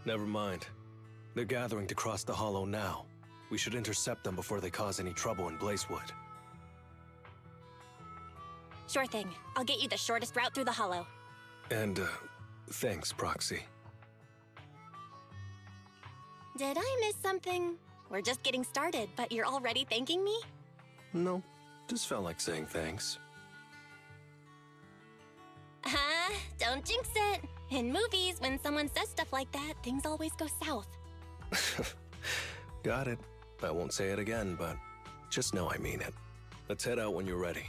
Never mind. They're gathering to cross the hollow now. We should intercept them before they cause any trouble in Blazewood.
Sure thing. I'll get you the shortest route through the hollow.
And, thanks, Proxy.
Did I miss something? We're just getting started, but you're already thanking me?
No, just felt like saying thanks.
Don't jinx it. In movies, when someone says stuff like that, things always go south.
Got it. I won't say it again, but just know I mean it. Let's head out when you're ready.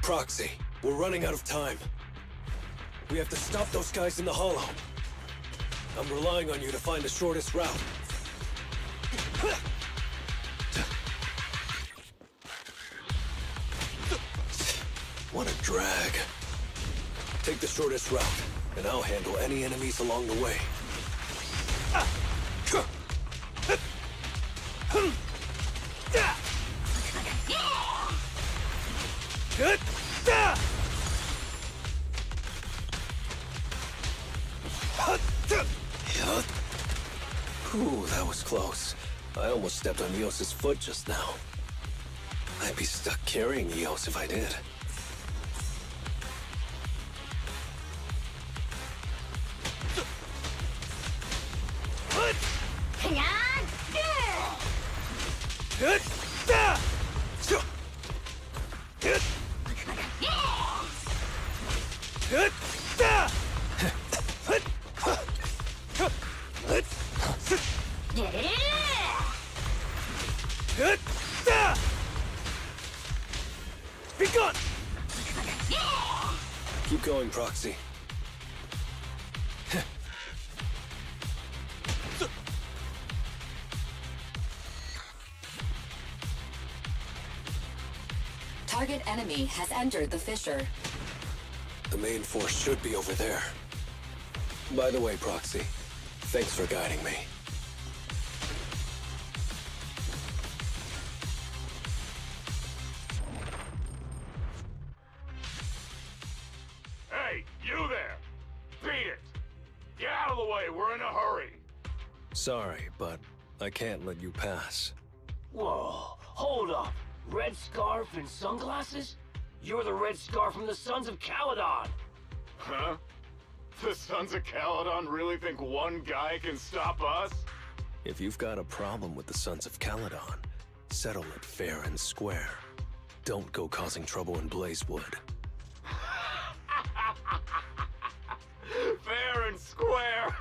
Proxy, we're running out of time. We have to stop those guys in the hollow. I'm relying on you to find the shortest route. What a drag. Take the shortest route, and I'll handle any enemies along the way. Ooh, that was close. I almost stepped on Eos's foot just now. I'd be stuck carrying Eos if I did.
Hang on!
Be gone! Keep going, Proxy.
Target enemy has entered the fissure.
The main force should be over there. By the way, Proxy, thanks for guiding me.
Hey, you there! Beat it! Get out of the way, we're in a hurry!
Sorry, but I can't let you pass.
Whoa, hold up. Red scarf and sunglasses? You're the Red Scarf from the Sons of Caledon!
Huh? The Sons of Caledon really think one guy can stop us?
If you've got a problem with the Sons of Caledon, settle it fair and square. Don't go causing trouble in Blazewood.
Fair and square?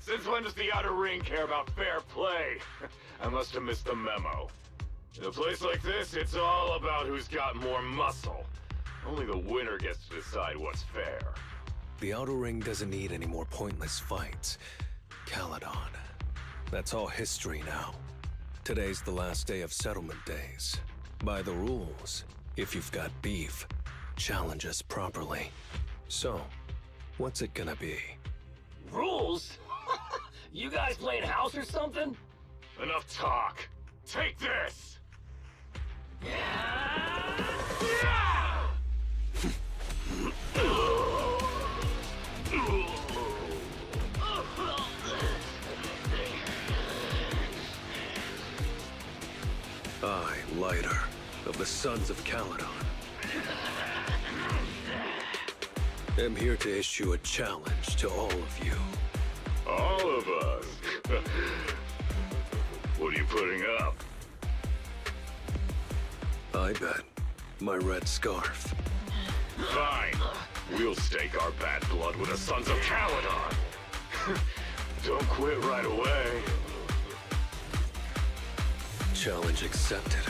Since when does the Outer Ring care about fair play? I must have missed the memo. In a place like this, it's all about who's got more muscle. Only the winner gets to decide what's fair.
The Outer Ring doesn't need any more pointless fights. Caledon. That's all history now. Today's the last day of settlement days. By the rules, if you've got beef, challenge us properly. So, what's it gonna be?
Rules? You guys playing house or something?
Enough talk. Take this!
I, Lighter, of the Sons of Caledon, am here to issue a challenge to all of you.
All of us? What are you putting up?
I bet my red scarf.
Fine. We'll stake our bad blood with the Sons of Caledon. Don't quit right away.
Challenge accepted.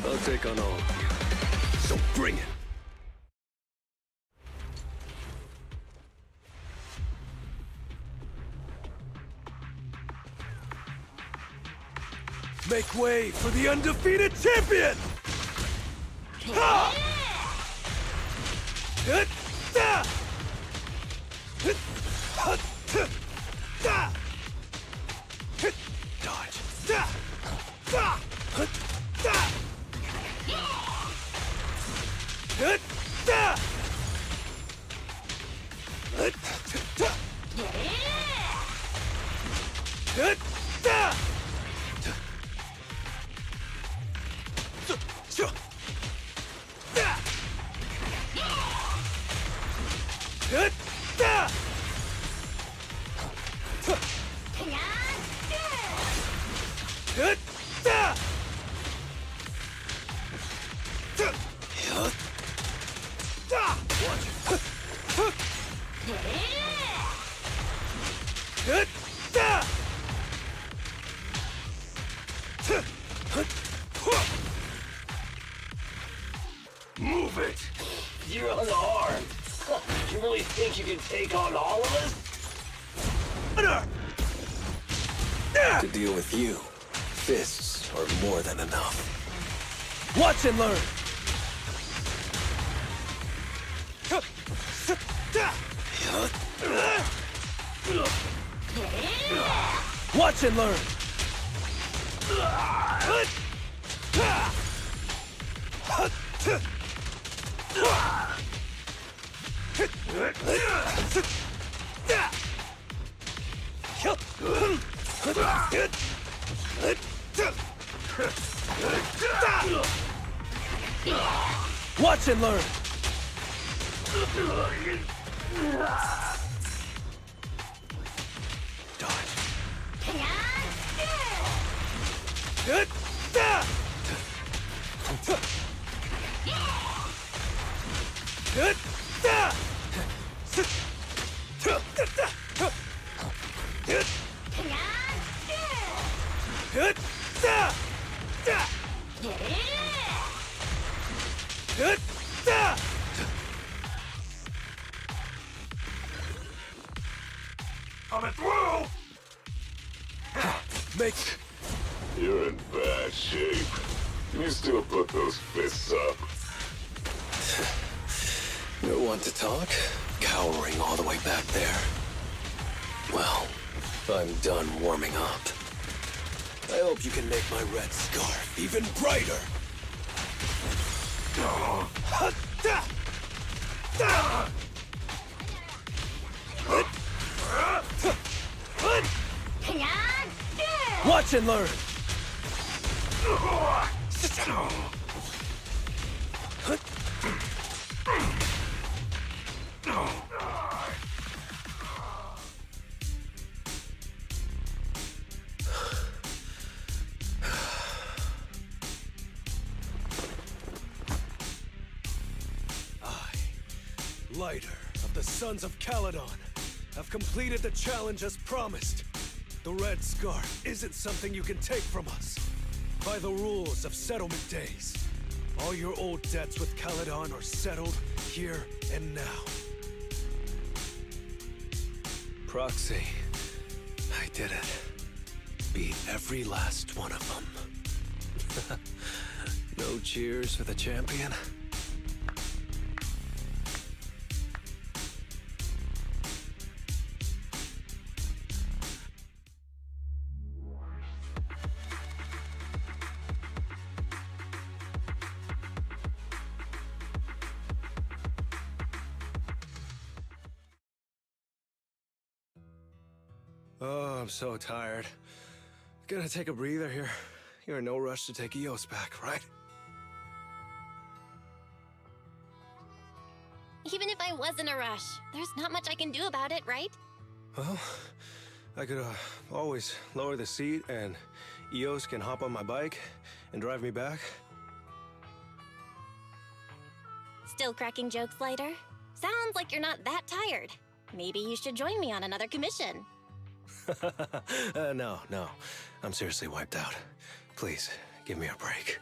I'll take on all of you. So bring it! Make way for the undefeated champion! Ha! Hit! Da! Hit! Hut! T- Da! Hit! Dodge! Da! Da! Hut! Da! Hit! Da! Hit! Da! Hit! Da!
Move it! You're unarmed. You really think you can take on all of us?
To deal with you, fists are more than enough. Watch and learn! Watch and learn! Watch and learn! Dodge.
Coming through!
Make...
You're in bad shape. Can you still put those fists up?
No one to talk? Cowering all the way back there. Well, I'm done warming up. I hope you can make my red scarf even brighter. Watch and learn! Lighter of the Sons of Caledon, have completed the challenge as promised. The Red Scarf isn't something you can take from us. By the rules of settlement days, all your old debts with Caledon are settled here and now. Proxy, I did it. Beat every last one of them. No cheers for the champion? Oh, I'm so tired. Gonna take a breather here. You're in no rush to take Eos back, right?
Even if I was in a rush, there's not much I can do about it, right?
Well, I could always lower the seat and Eos can hop on my bike and drive me back.
Still cracking jokes, Lighter? Sounds like you're not that tired. Maybe you should join me on another commission.
No. I'm seriously wiped out. Please, give me a break.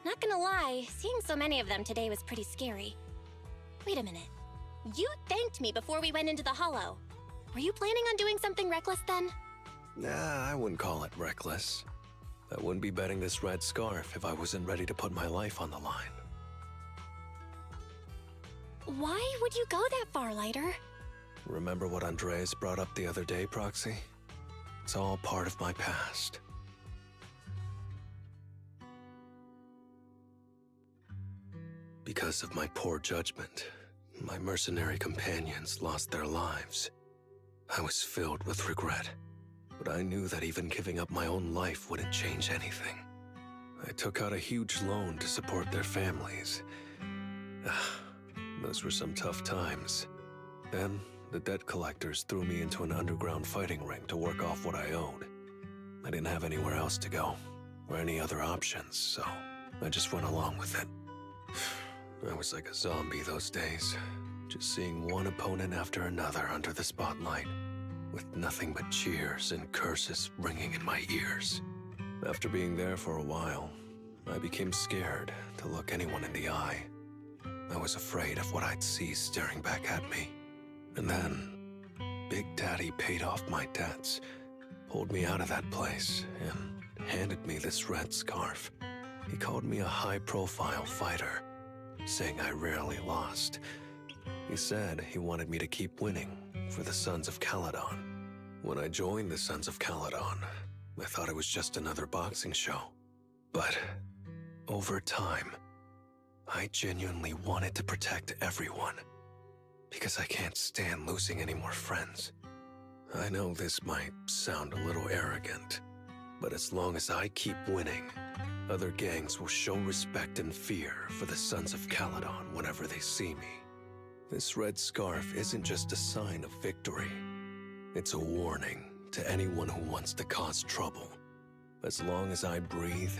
Not gonna lie, seeing so many of them today was pretty scary. Wait a minute. You thanked me before we went into the hollow. Were you planning on doing something reckless then?
Nah, I wouldn't call it reckless. I wouldn't be betting this red scarf if I wasn't ready to put my life on the line.
Why would you go that far, Lighter?
Remember what Andreas brought up the other day, Proxy? It's all part of my past. Because of my poor judgment, my mercenary companions lost their lives. I was filled with regret, but I knew that even giving up my own life wouldn't change anything. I took out a huge loan to support their families. Those were some tough times. Then, the debt collectors threw me into an underground fighting ring to work off what I owed. I didn't have anywhere else to go, or any other options, so I just went along with it. I was like a zombie those days, just seeing one opponent after another under the spotlight, with nothing but cheers and curses ringing in my ears. After being there for a while, I became scared to look anyone in the eye. I was afraid of what I'd see staring back at me. And then, Big Daddy paid off my debts, pulled me out of that place, and handed me this red scarf. He called me a high-profile fighter, saying I rarely lost. He said he wanted me to keep winning for the Sons of Caledon. When I joined the Sons of Caledon, I thought it was just another boxing show. But over time, I genuinely wanted to protect everyone, because I can't stand losing any more friends. I know this might sound a little arrogant, but as long as I keep winning, other gangs will show respect and fear for the Sons of Caledon whenever they see me. This red scarf isn't just a sign of victory. It's a warning to anyone who wants to cause trouble. As long as I breathe,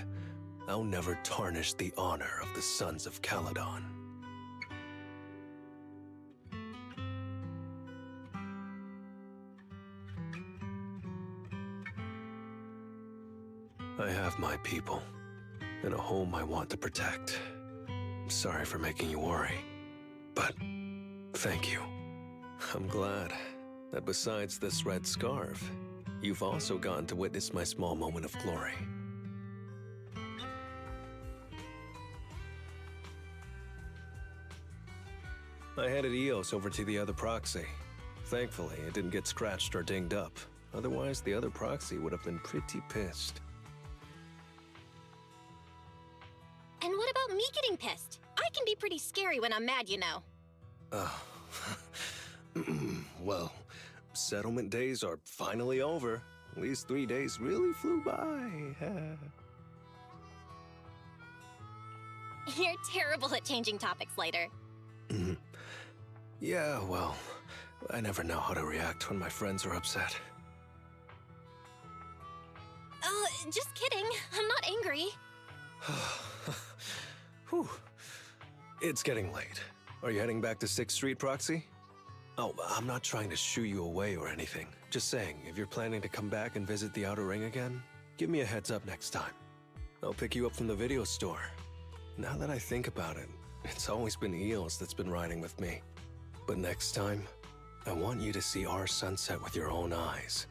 I'll never tarnish the honor of the Sons of Caledon. I have my people, and a home I want to protect. Sorry for making you worry, but thank you. I'm glad that besides this red scarf, you've also gotten to witness my small moment of glory. I headed EOS over to the other proxy. Thankfully, it didn't get scratched or dinged up. Otherwise, the other proxy would have been pretty pissed.
And what about me getting pissed? I can be pretty scary when I'm mad, you know.
Well, settlement days are finally over. These 3 days really flew by.
You're terrible at changing topics, Lighter.
Yeah, well, I never know how to react when my friends are upset.
Just kidding. I'm not angry.
Whew. It's getting late. Are you heading back to 6th Street, Proxy? Oh, I'm not trying to shoo you away or anything. Just saying, if you're planning to come back and visit the Outer Ring again, give me a heads up next time. I'll pick you up from the video store. Now that I think about it, it's always been Eels that's been riding with me. But next time, I want you to see our sunset with your own eyes.